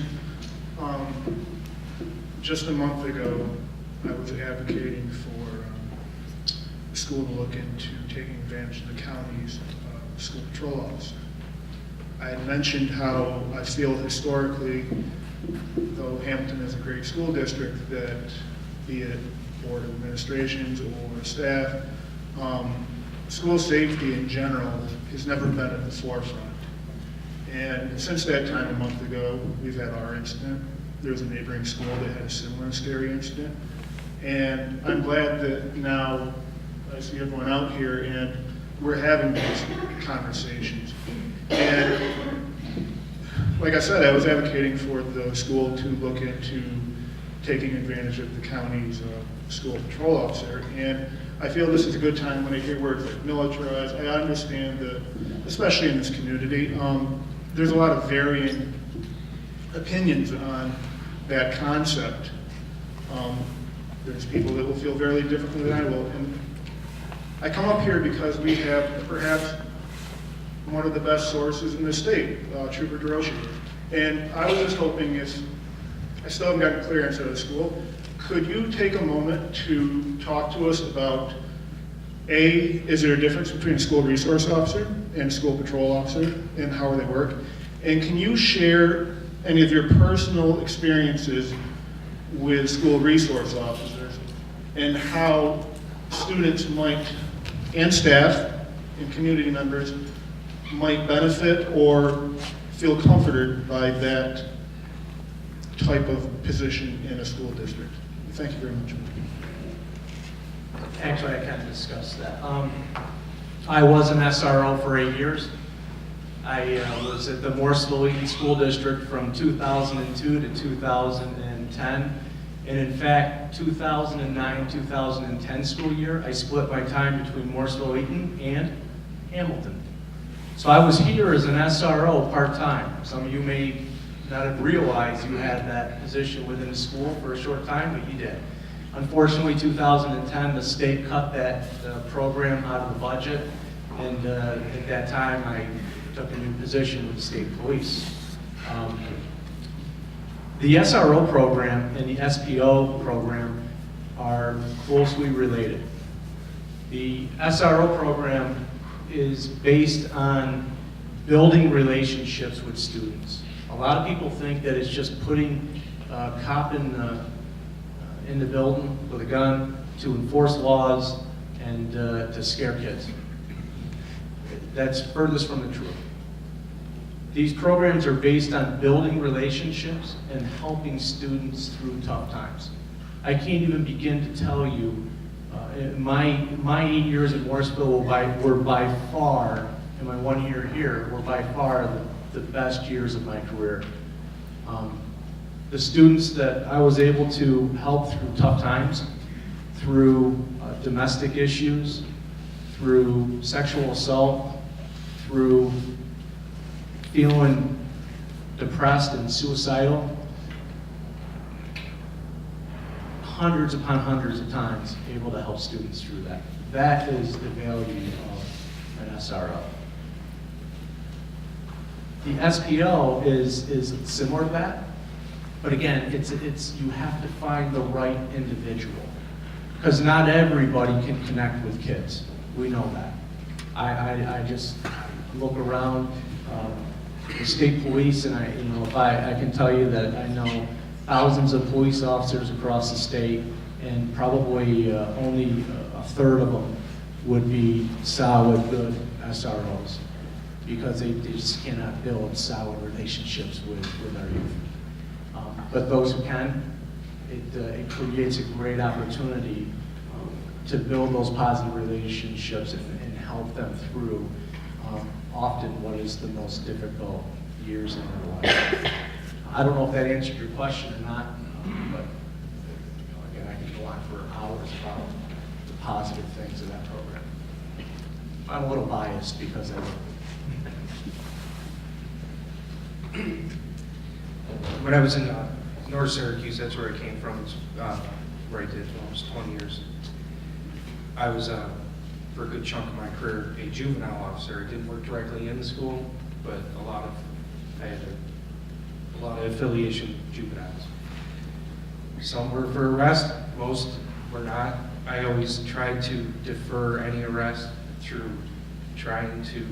Just a month ago, I was advocating for the school to look into taking advantage of the county's school patrol officer. I had mentioned how I feel historically, though Hamilton is a great school district, that be it board of administrations or staff, school safety in general has never been at the forefront. And since that time, a month ago, we've had our incident. There was a neighboring school that had a similar scary incident. And I'm glad that now I see everyone out here and we're having these conversations. And like I said, I was advocating for the school to look into taking advantage of the county's school patrol officer. And I feel this is a good time when I hear words like militarized. I understand that, especially in this community, there's a lot of varying opinions on that concept. There's people that will feel very differently than I will. And I come up here because we have perhaps one of the best sources in the state, Trooper DeRoche. And I was just hoping, if I still haven't gotten clearance out of school, could you take a moment to talk to us about, A, is there a difference between a school resource officer and school patrol officer, and how they work? And can you share any of your personal experiences with school resource officers and how students might, and staff and community members might benefit or feel comforted by that type of position in a school district? Thank you very much. Actually, I can discuss that. I was an SRO for 8 years. I was at the Morrisville Eaton School District from 2002 to 2010. And in fact, 2009-2010 school year, I split my time between Morrisville Eaton and Hamilton. So I was here as an SRO part-time. Some of you may not have realized you had that position within the school for a short time, but you did. Unfortunately, 2010, the state cut that program out of the budget, and at that time, I took a new position with the state police. The SRO program and the SPO program are closely related. The SRO program is based on building relationships with students. A lot of people think that it's just putting a cop in the building with a gun to enforce laws and to scare kids. That's furthest from the truth. These programs are based on building relationships and helping students through tough times. I can't even begin to tell you, my 8 years at Morrisville were by far, and my 1 year here, were by far the best years of my career. The students that I was able to help through tough times, through domestic issues, through sexual assault, through feeling depressed and suicidal, hundreds upon hundreds of times able to help students through that. That is the value of an SRO. The SPO is similar to that, but again, it's you have to find the right individual, because not everybody can connect with kids. We know that. I just look around the state police, and I can tell you that I know thousands of police officers across the state, and probably only a third of them would be solid, good SROs, because they just cannot build solid relationships with our youth. But those who can, it creates a great opportunity to build those positive relationships and help them through often what is the most difficult years in their life. I don't know if that answered your question or not, but again, I could go on for hours about the positive things of that program. I'm a little biased because I When I was in North Syracuse, that's where I came from, where I did almost 20 years. I was, for a good chunk of my career, a juvenile officer. I didn't work directly in the school, but I had a lot of affiliation with juveniles. Some were for arrest, most were not. I always tried to defer any arrest through trying to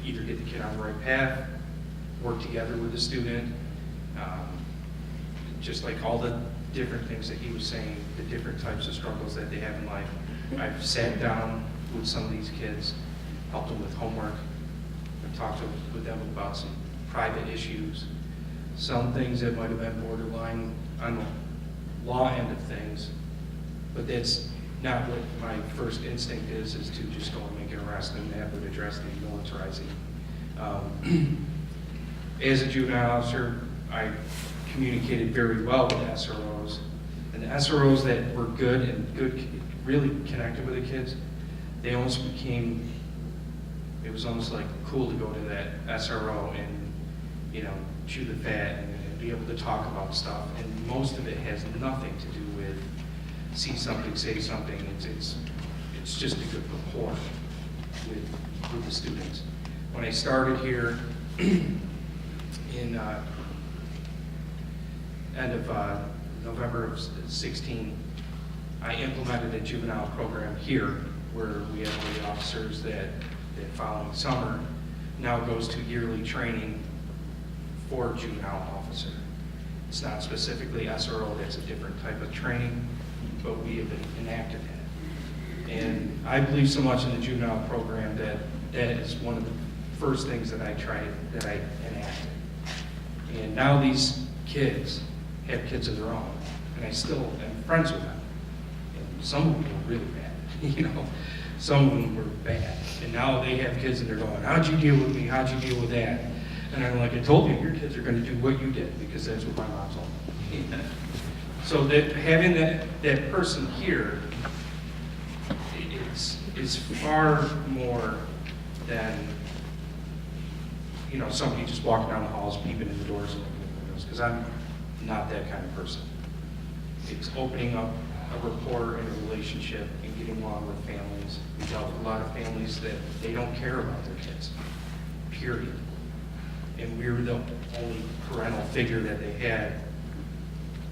either get the kid on the right path, work together with the student, just like all the different things that he was saying, the different types of struggles that they have in life. I've sat down with some of these kids, helped them with homework, and talked with them about some private issues, some things that might have been borderline on the law end of things, but that's not what my first instinct is to just go and make an arrest, and that would address the militarizing. As a juvenile officer, I communicated very well with SROs, and the SROs that were good and really connected with the kids, they almost became, it was almost like cool to go to that SRO and, chew the fat and be able to talk about stuff, and most of it has nothing to do with see something, say something. It's just a good rapport with the students. When I started here in end of November of 16, I implemented a juvenile program here where we have one of the officers that following summer now goes to yearly training for a juvenile officer. It's not specifically SRO, that's a different type of training, but we have been enacted that. And I believe so much in the juvenile program that is one of the first things that I enacted. And now these kids have kids of their own, and I still am friends with them. And some of them were really bad, you know. Some of them were bad. And now they have kids and they're going, how'd you deal with me? How'd you deal with that? And I'm like, I told you, your kids are going to do what you did, because that's what my mom told me. So that having that person here is far more than, you know, somebody just walking down the halls, peeping in the doors and looking at the windows, because I'm not that kind of person. It's opening up a rapport and a relationship and getting along with families. We dealt with a lot of families that they don't care about their kids, period. And we were the only parental figure that they had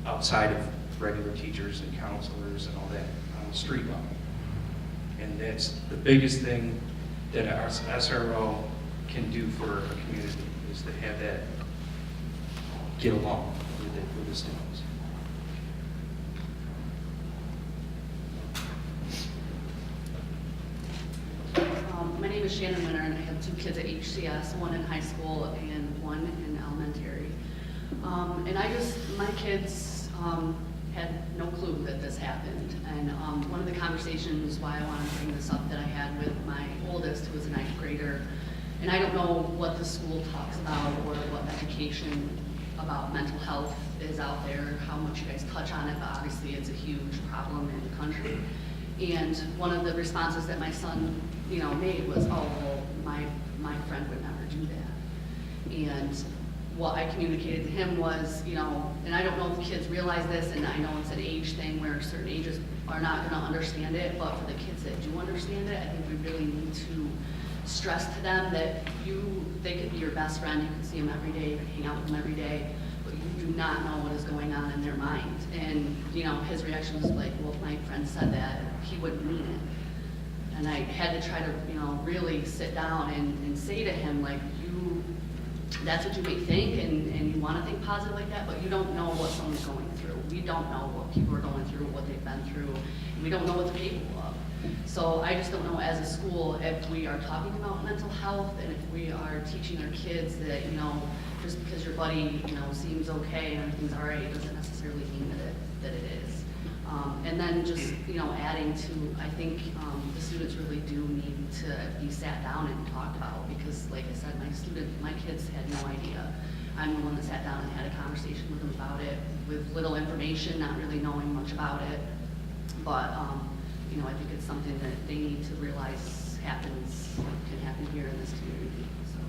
outside of regular teachers and counselors and all that on the street level. And that's the biggest thing that our SRO can do for a community, is to have that get along with the students. My name is Shannon Winter, and I have 2 kids at HCS, one in high school and one in elementary. My kids had no clue that this happened. And one of the conversations why I want to bring this up that I had with my oldest, who was a 9th grader, and I don't know what the school talks about or what education about mental health is out there, how much you guys touch on it, but obviously it's a huge problem in the country. And one of the responses that my son, made was, oh, well, my friend would never do that. And what I communicated to him was, and I don't know if kids realize this, and I know it's an age thing where certain ages are not going to understand it, but for the kids that do understand it, I think we really need to stress to them that they could be your best friend, you can see them every day, you can hang out with them every day, but you do not know what is going on in their mind. And, his reaction was like, well, if my friend said that, he wouldn't mean it. And I had to try to, really sit down and say to him, like, that's what you may think, and you want to think positive like that, but you don't know what someone's going through. We don't know what people are going through, what they've been through, and we don't know what they're capable of. So I just don't know, as a school, if we are talking about mental health, and if we are teaching our kids that, just because your buddy, seems okay and everything's all right, it doesn't necessarily mean that it is. And then just, adding to, I think the students really do need to be sat down and talked about, because like I said, my kids had no idea. I'm the one that sat down and had a conversation with them about it, with little information, not really knowing much about it. But, I think it's something that they need to realize can happen here in this community, so.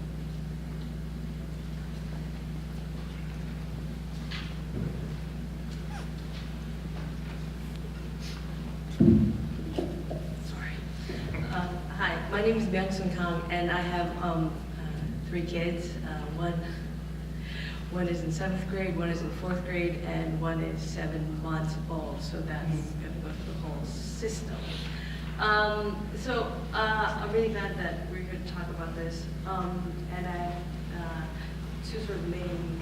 Hi, my name is Byung-Sun Kang, and I have 3 kids. One is in 7th grade, one is in 4th grade, and one is 7 months old. So that's going to go through the whole system. I'm really glad that we're here to talk about this. And I have 2 sort of main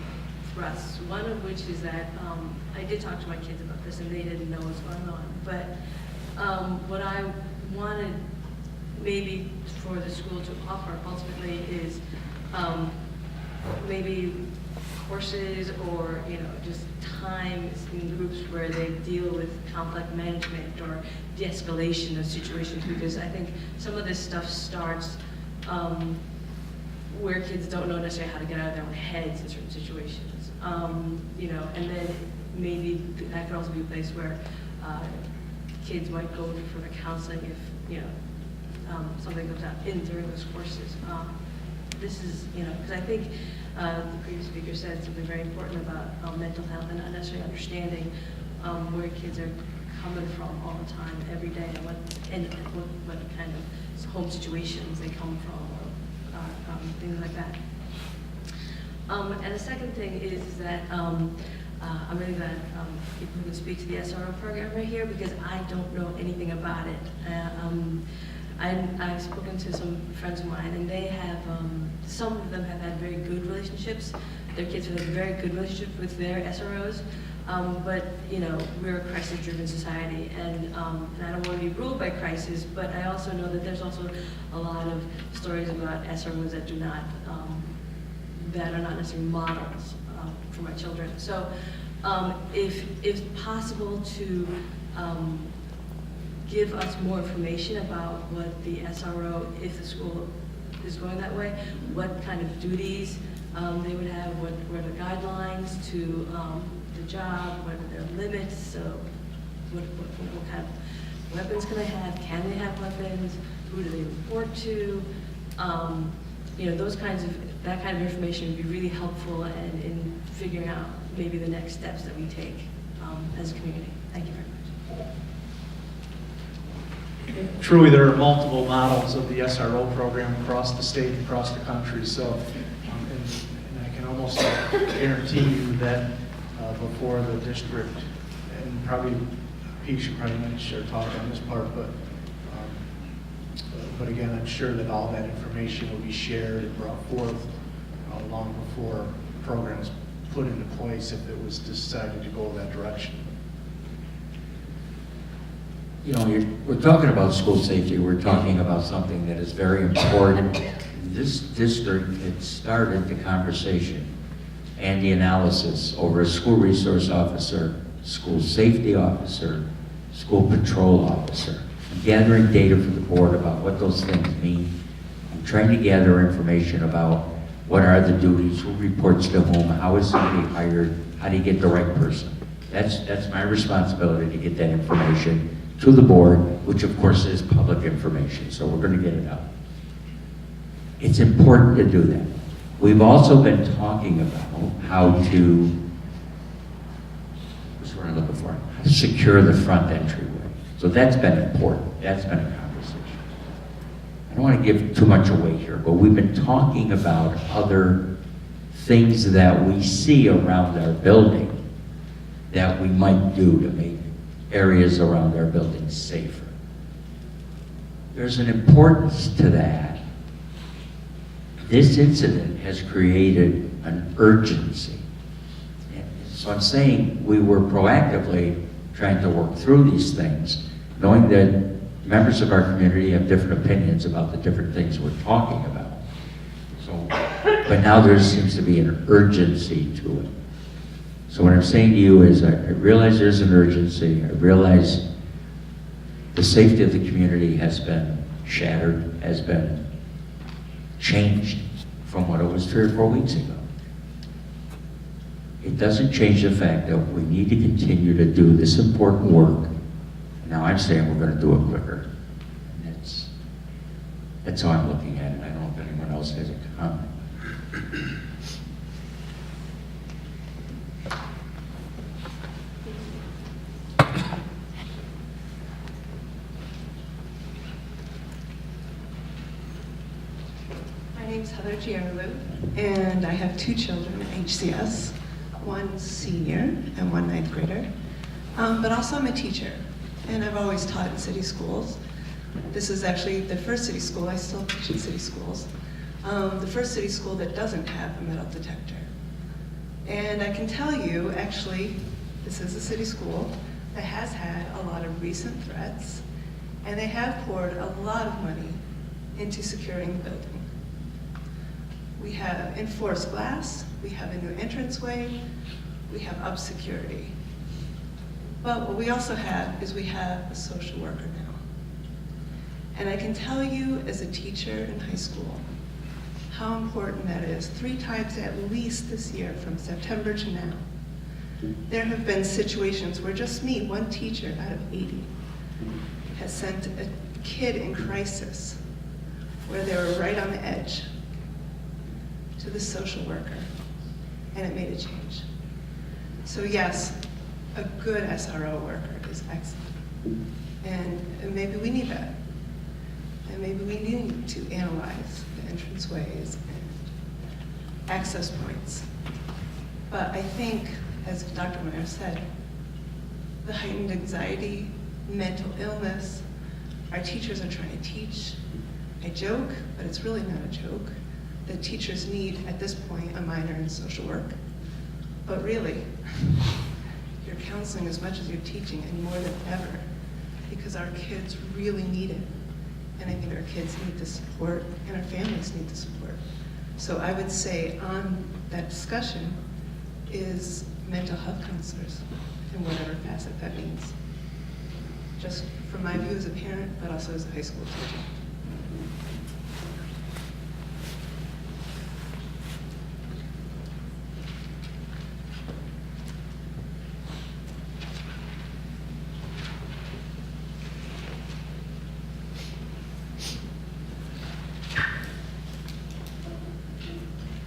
thrusts. One of which is that I did talk to my kids about this, and they didn't know what's going on. But what I wanted maybe for the school to offer ultimately is maybe courses or just times in groups where they deal with conflict management or de-escalation of situations, because I think some of this stuff starts where kids don't know necessarily how to get out of their own heads in certain situations. And then maybe that could also be a place where kids might go for the counseling if something comes out during those courses. this is, because I think the previous speaker said something very important about mental health and not necessarily understanding where kids are coming from all the time, every day, and what kind of home situations they come from, or things like that. And the second thing is that I'm really glad people who speak to the SRO program right here, because I don't know anything about it. I've spoken to some friends of mine, and they have, some of them have had very good relationships. Their kids have had very good relationships with their SROs. But, we're a crisis-driven society, and I don't want to be ruled by crisis, but I also know that there's also a lot of stories about SROs that do not, that are not necessarily models for my children. So if possible to give us more information about what the SRO, if the school is going that way, what kind of duties they would have, what are the guidelines to the job, what are their limits, so what kind of weapons can they have, can they have weapons, who do they report to, that kind of information would be really helpful in figuring out maybe the next steps that we take as a community. Thank you very much. Truly, there are multiple models of the SRO program across the state, across the country. So, and I can almost guarantee you that before the district, and probably Pete should probably share talk on this part, but again, I'm sure that all that information will be shared and brought forth long before programs put into place if it was decided to go that direction. We're talking about school safety. We're talking about something that is very important. This district had started the conversation and the analysis over a school resource officer, school safety officer, school patrol officer. I'm gathering data for the board about what those things mean. I'm trying to gather information about what are the duties, who reports to whom, how is somebody hired, how do you get the right person. That's my responsibility to get that information to the board, which of course is public information, so we're going to get it out. It's important to do that. We've also been talking about how to, what's the word I'm looking for? How to secure the front entryway. So that's been important. That's been a conversation. I don't want to give too much away here, but we've been talking about other things that we see around our building that we might do to make areas around our buildings safer. There's an importance to that. This incident has created an urgency. So I'm saying we were proactively trying to work through these things, knowing that members of our community have different opinions about the different things we're talking about. So, but now there seems to be an urgency to it. So what I'm saying to you is I realize there's an urgency. I realize the safety of the community has been shattered, has been changed from what it was 3 or 4 weeks ago. It doesn't change the fact that we need to continue to do this important work. Now I'm saying we're going to do it quicker. And that's how I'm looking at it. I don't know if anyone else has a comment. My name's Heather Giarlu, and I have 2 children at HCS, one senior and one 9th grader. But also I'm a teacher, and I've always taught in city schools. This is actually the first city school, I still teach in city schools, the first city school that doesn't have a metal detector. And I can tell you, actually, this is a city school that has had a lot of recent threats, and they have poured a lot of money into securing the building. We have enforced glass, we have a new entranceway, we have up security. But what we also have is we have a social worker now. And I can tell you as a teacher in high school how important that is. 3 times at least this year, from September to now, there have been situations where just me, one teacher out of 80, has sent a kid in crisis where they were right on the edge to the social worker, and it made a change. So yes, a good SRO worker is excellent. And maybe we need that. And maybe we need to analyze the entranceways and access points. But I think, as Dr. Meyer said, the heightened anxiety, mental illness, our teachers are trying to teach. I joke, but it's really not a joke, that teachers need, at this point, a minor in social work. But really, you're counseling as much as you're teaching, and more than ever, because our kids really need it. And I think our kids need the support, and our families need the support. So I would say on that discussion is mental health counselors, in whatever facet that means. Just from my view as a parent, but also as a high school teacher.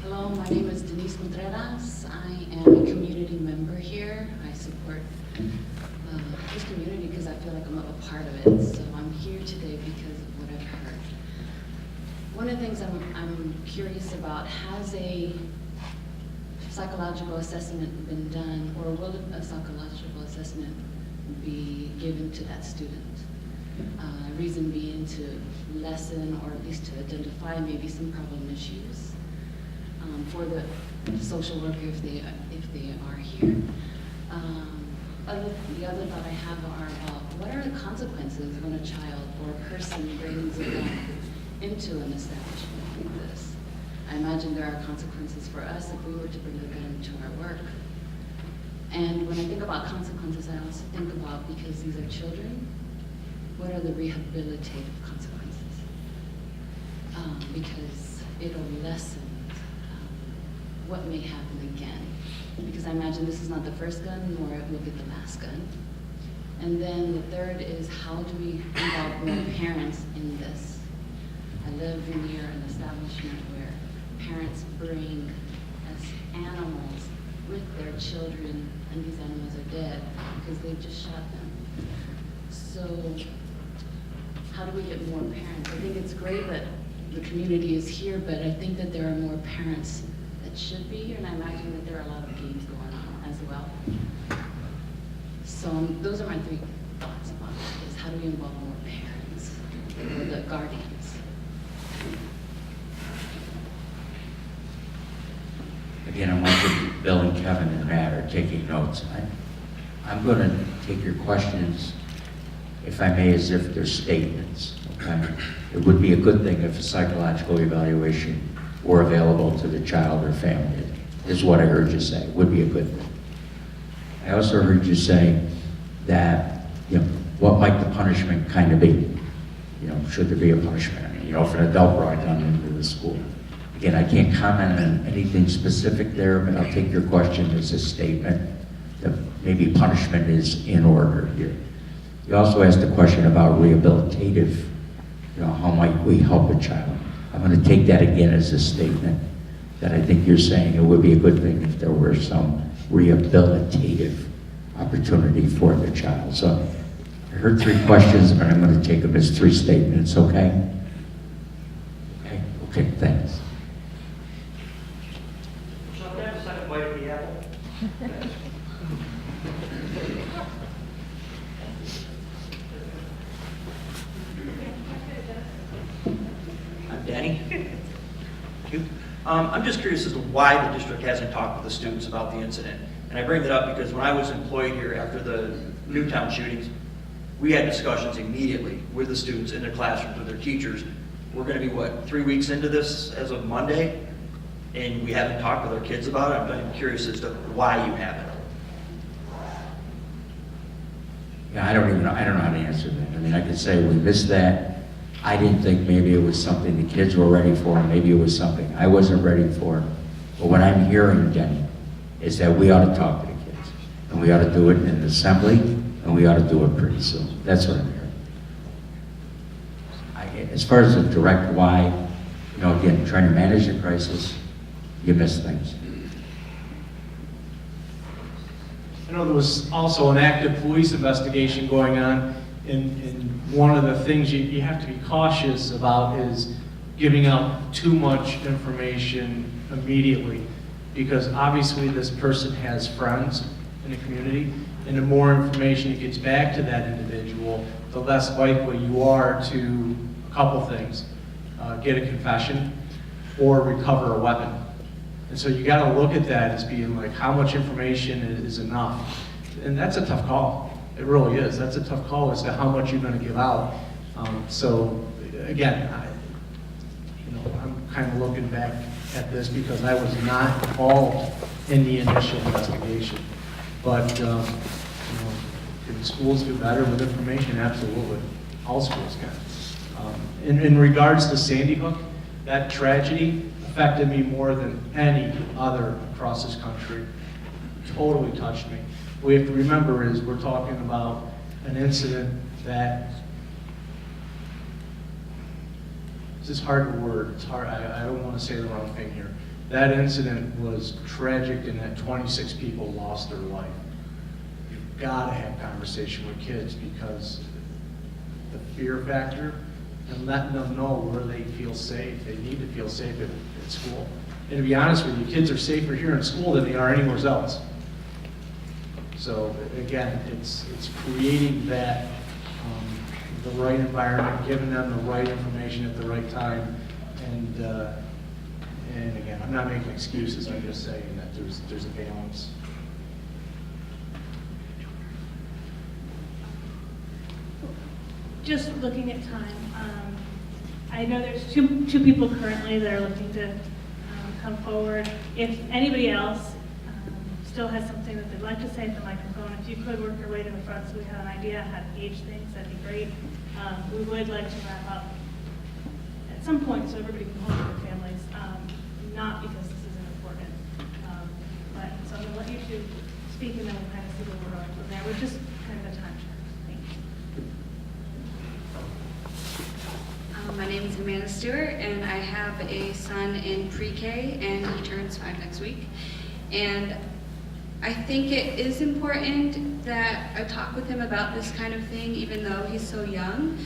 Hello, my name is Denise Contreras. I am a community member here. I support this community because I feel like I'm a part of it. So I'm here today because of what I've heard. One of the things I'm curious about, has a psychological assessment been done, or will a psychological assessment be given to that student? Reason being to lessen, or at least to identify maybe some problem issues for the social worker if they are here. The other thought I have are about what are the consequences when a child or a person brings a gun into an establishment like this? I imagine there are consequences for us if we were to bring a gun to our work. And when I think about consequences, I also think about, because these are children, what are the rehabilitative consequences? Because it'll lessen what may happen again. Because I imagine this is not the first gun, nor it will be the last gun. And then the third is, how do we involve more parents in this? I live near an establishment where parents bring as animals with their children, and these animals are dead because they've just shot them. So how do we get more parents? I think it's great that the community is here, but I think that there are more parents that should be here, and I imagine that there are a lot of games going on as well. So those are my three thoughts about it, is how do we involve more parents or the guardians? Again, I want you, Bill and Kevin and Matt are taking notes. I'm going to take your questions, if I may, as if they're statements, okay? It would be a good thing if a psychological evaluation were available to the child or family, is what I heard you say. It would be a good thing. I also heard you say that, what might the punishment kind of be? Should there be a punishment? I mean, if an adult brought a gun into the school. Again, I can't comment on anything specific there, but I'll take your question as a statement that maybe punishment is in order here. You also asked a question about rehabilitative, how might we help a child? I'm going to take that again as a statement that I think you're saying it would be a good thing if there were some rehabilitative opportunity for the child. So I heard three questions, but I'm going to take them as three statements, okay? Okay, thanks. So can I have a second bite of the apple? I'm Danny. Thank you. I'm just curious as to why the district hasn't talked with the students about the incident. And I bring that up because when I was employed here after the Newtown shootings, we had discussions immediately with the students in their classrooms, with their teachers. We're going to be, 3 weeks into this as of Monday, and we haven't talked with our kids about it. I'm curious as to why you haven't. Yeah, I don't know how to answer that. I mean, I could say we missed that. I didn't think maybe it was something the kids were ready for, maybe it was something I wasn't ready for. But what I'm hearing, Jenny, is that we ought to talk to the kids. And we ought to do it in an assembly, and we ought to do it pretty soon. That's what I'm hearing. As far as the direct why, again, trying to manage the crisis, you miss things. I know there was also an active police investigation going on, and one of the things you have to be cautious about is giving out too much information immediately, because obviously this person has friends in the community, and the more information it gets back to that individual, the less likely you are to a couple things: get a confession or recover a weapon. And so you got to look at that as being like, how much information is enough? And that's a tough call. It really is. That's a tough call as to how much you're going to give out. So again, I'm kind of looking back at this because I was not involved in the initial investigation. But can schools do better with information? Absolutely. All schools can. In regards to Sandy Hook, that tragedy affected me more than any other across this country. Totally touched me. What we have to remember is we're talking about an incident that, this is hard to word, it's hard, I don't want to say the wrong thing here. That incident was tragic in that 26 people lost their life. You've got to have conversation with kids because the fear factor and letting them know where they feel safe. They need to feel safe at school. And to be honest with you, kids are safer here in school than they are anywhere else. So again, it's creating that, the right environment, giving them the right information at the right time. And again, I'm not making excuses, I'm just saying that there's a balance. Just looking at time, I know there's two people currently that are looking to come forward. If anybody else still has something that they'd like to say at the microphone, if you could work your way to the front so we have an idea how to gauge things, that'd be great. We would like to wrap up at some point so everybody can home with their families, not because this isn't important. But so I'm going to let you two speak and then we'll kind of see where we're going from there. We're just kind of a time check. Thank you. My name is Amanda Stewart, and I have a son in pre-K, and he turns 5 next week. And I think it is important that I talk with him about this kind of thing, even though he's so young,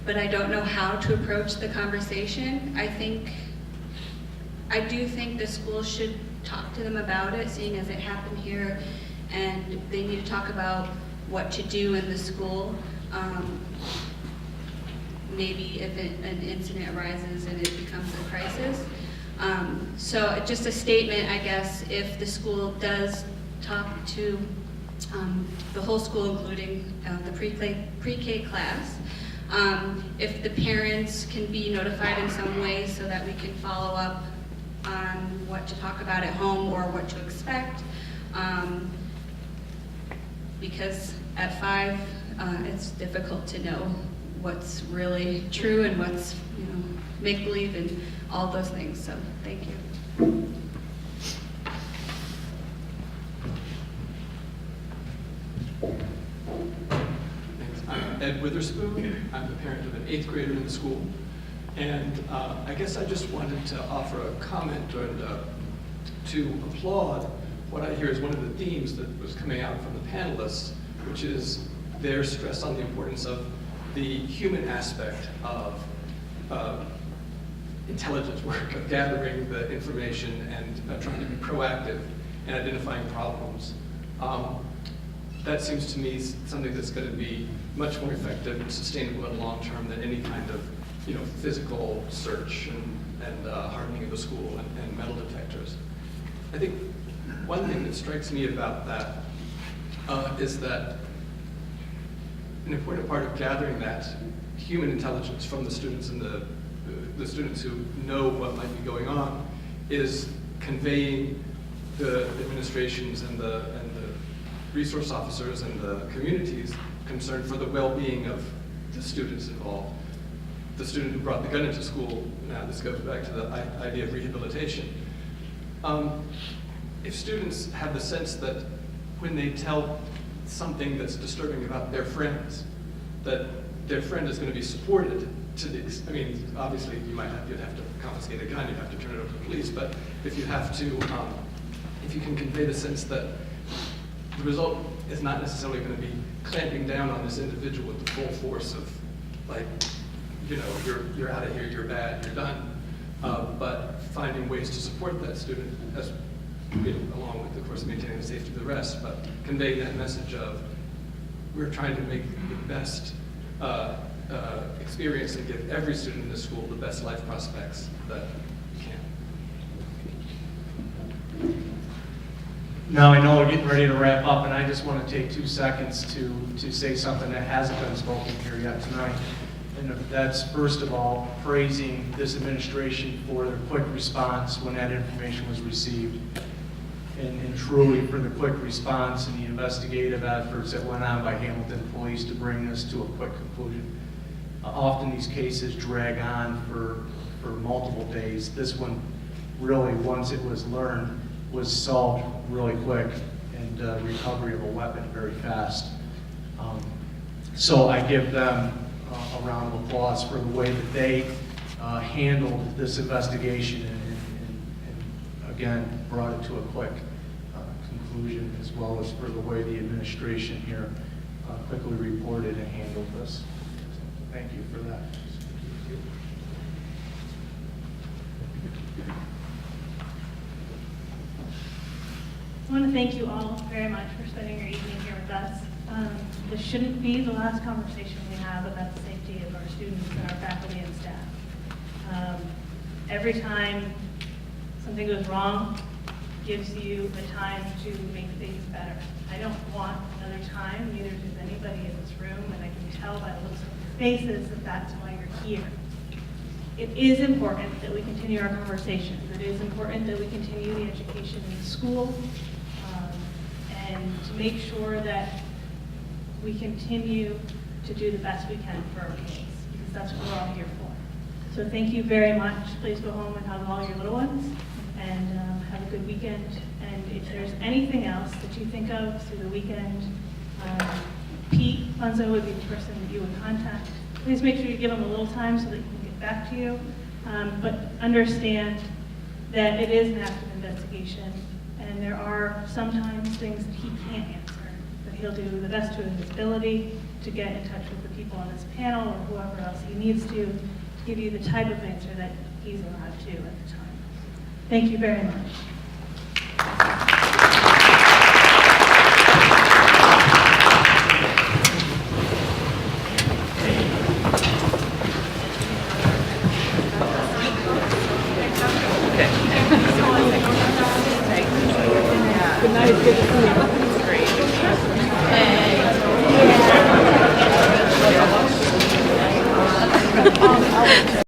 but I don't know how to approach the conversation. I do think the school should talk to them about it, seeing as it happened here, and they need to talk about what to do in the school. Maybe if an incident arises and it becomes a crisis. So just a statement, I guess, if the school does talk to the whole school, including the pre-K class, if the parents can be notified in some way so that we can follow up on what to talk about at home or what to expect. Because at 5, it's difficult to know what's really true and what's, make-believe and all those things. So thank you. Thanks. I'm Ed Witherspoon. I'm the parent of an 8th grader in the school. And I guess I just wanted to offer a comment and to applaud what I hear is one of the themes that was coming out from the panelists, which is their stress on the importance of the human aspect of intelligence work, of gathering the information and trying to be proactive and identifying problems. That seems to me something that's going to be much more effective and sustainable in the long term than any kind of physical search and hardening of the school and metal detectors. I think one thing that strikes me about that is that an important part of gathering that human intelligence from the students and the students who know what might be going on is conveying the administrations and the resource officers and the communities concerned for the well-being of the students involved. The student who brought the gun into school, now this goes back to the idea of rehabilitation. If students have the sense that when they tell something that's disturbing about their friends, that their friend is going to be supported I mean, obviously, you'd have to confiscate a gun, you'd have to turn it over to the police, but if you have to, if you can convey the sense that the result is not necessarily going to be clamping down on this individual with the full force of, like, you know, you're out of here, you're bad, you're done, but finding ways to support that student as, you know, along with, of course, maintaining the safety of the rest, but conveying that message of we're trying to make the best experience and give every student in the school the best life prospects that we can. Now, I know we're getting ready to wrap up, and I just want to take 2 seconds to say something that hasn't been spoken here yet tonight. And that's, first of all, praising this administration for their quick response when that information was received. And truly for the quick response and the investigative efforts that went on by Hamilton Police to bring this to a quick conclusion. Often these cases drag on for multiple days. This one really, once it was learned, was solved really quick, and recovery of a weapon very fast. So I give them a round of applause for the way that they handled this investigation and again, brought it to a quick conclusion, as well as for the way the administration here quickly reported and handled this. So thank you for that. I want to thank you all very much for spending your evening here with us. This shouldn't be the last conversation we have about the safety of our students and our faculty and staff. Every time something goes wrong, gives you a time to make things better. I don't want another time, neither does anybody in this room, and I can tell by the looks of your faces that that's why you're here. It is important that we continue our conversations. It is important that we continue the education in the school, and to make sure that we continue to do the best we can for our kids, because that's what we're all here for. So thank you very much. Please go home and hug all your little ones, and have a good weekend. And if there's anything else that you think of through the weekend, Pete Funzo would be the person that you would contact. Please make sure you give him a little time so that he can get back to you. But understand that it is an active investigation, and there are sometimes things that he can't answer, but he'll do the best to his ability to get in touch with the people on this panel or whoever else he needs to give you the type of answer that he's allowed to at the time. Thank you very much. Good night. Good to see you.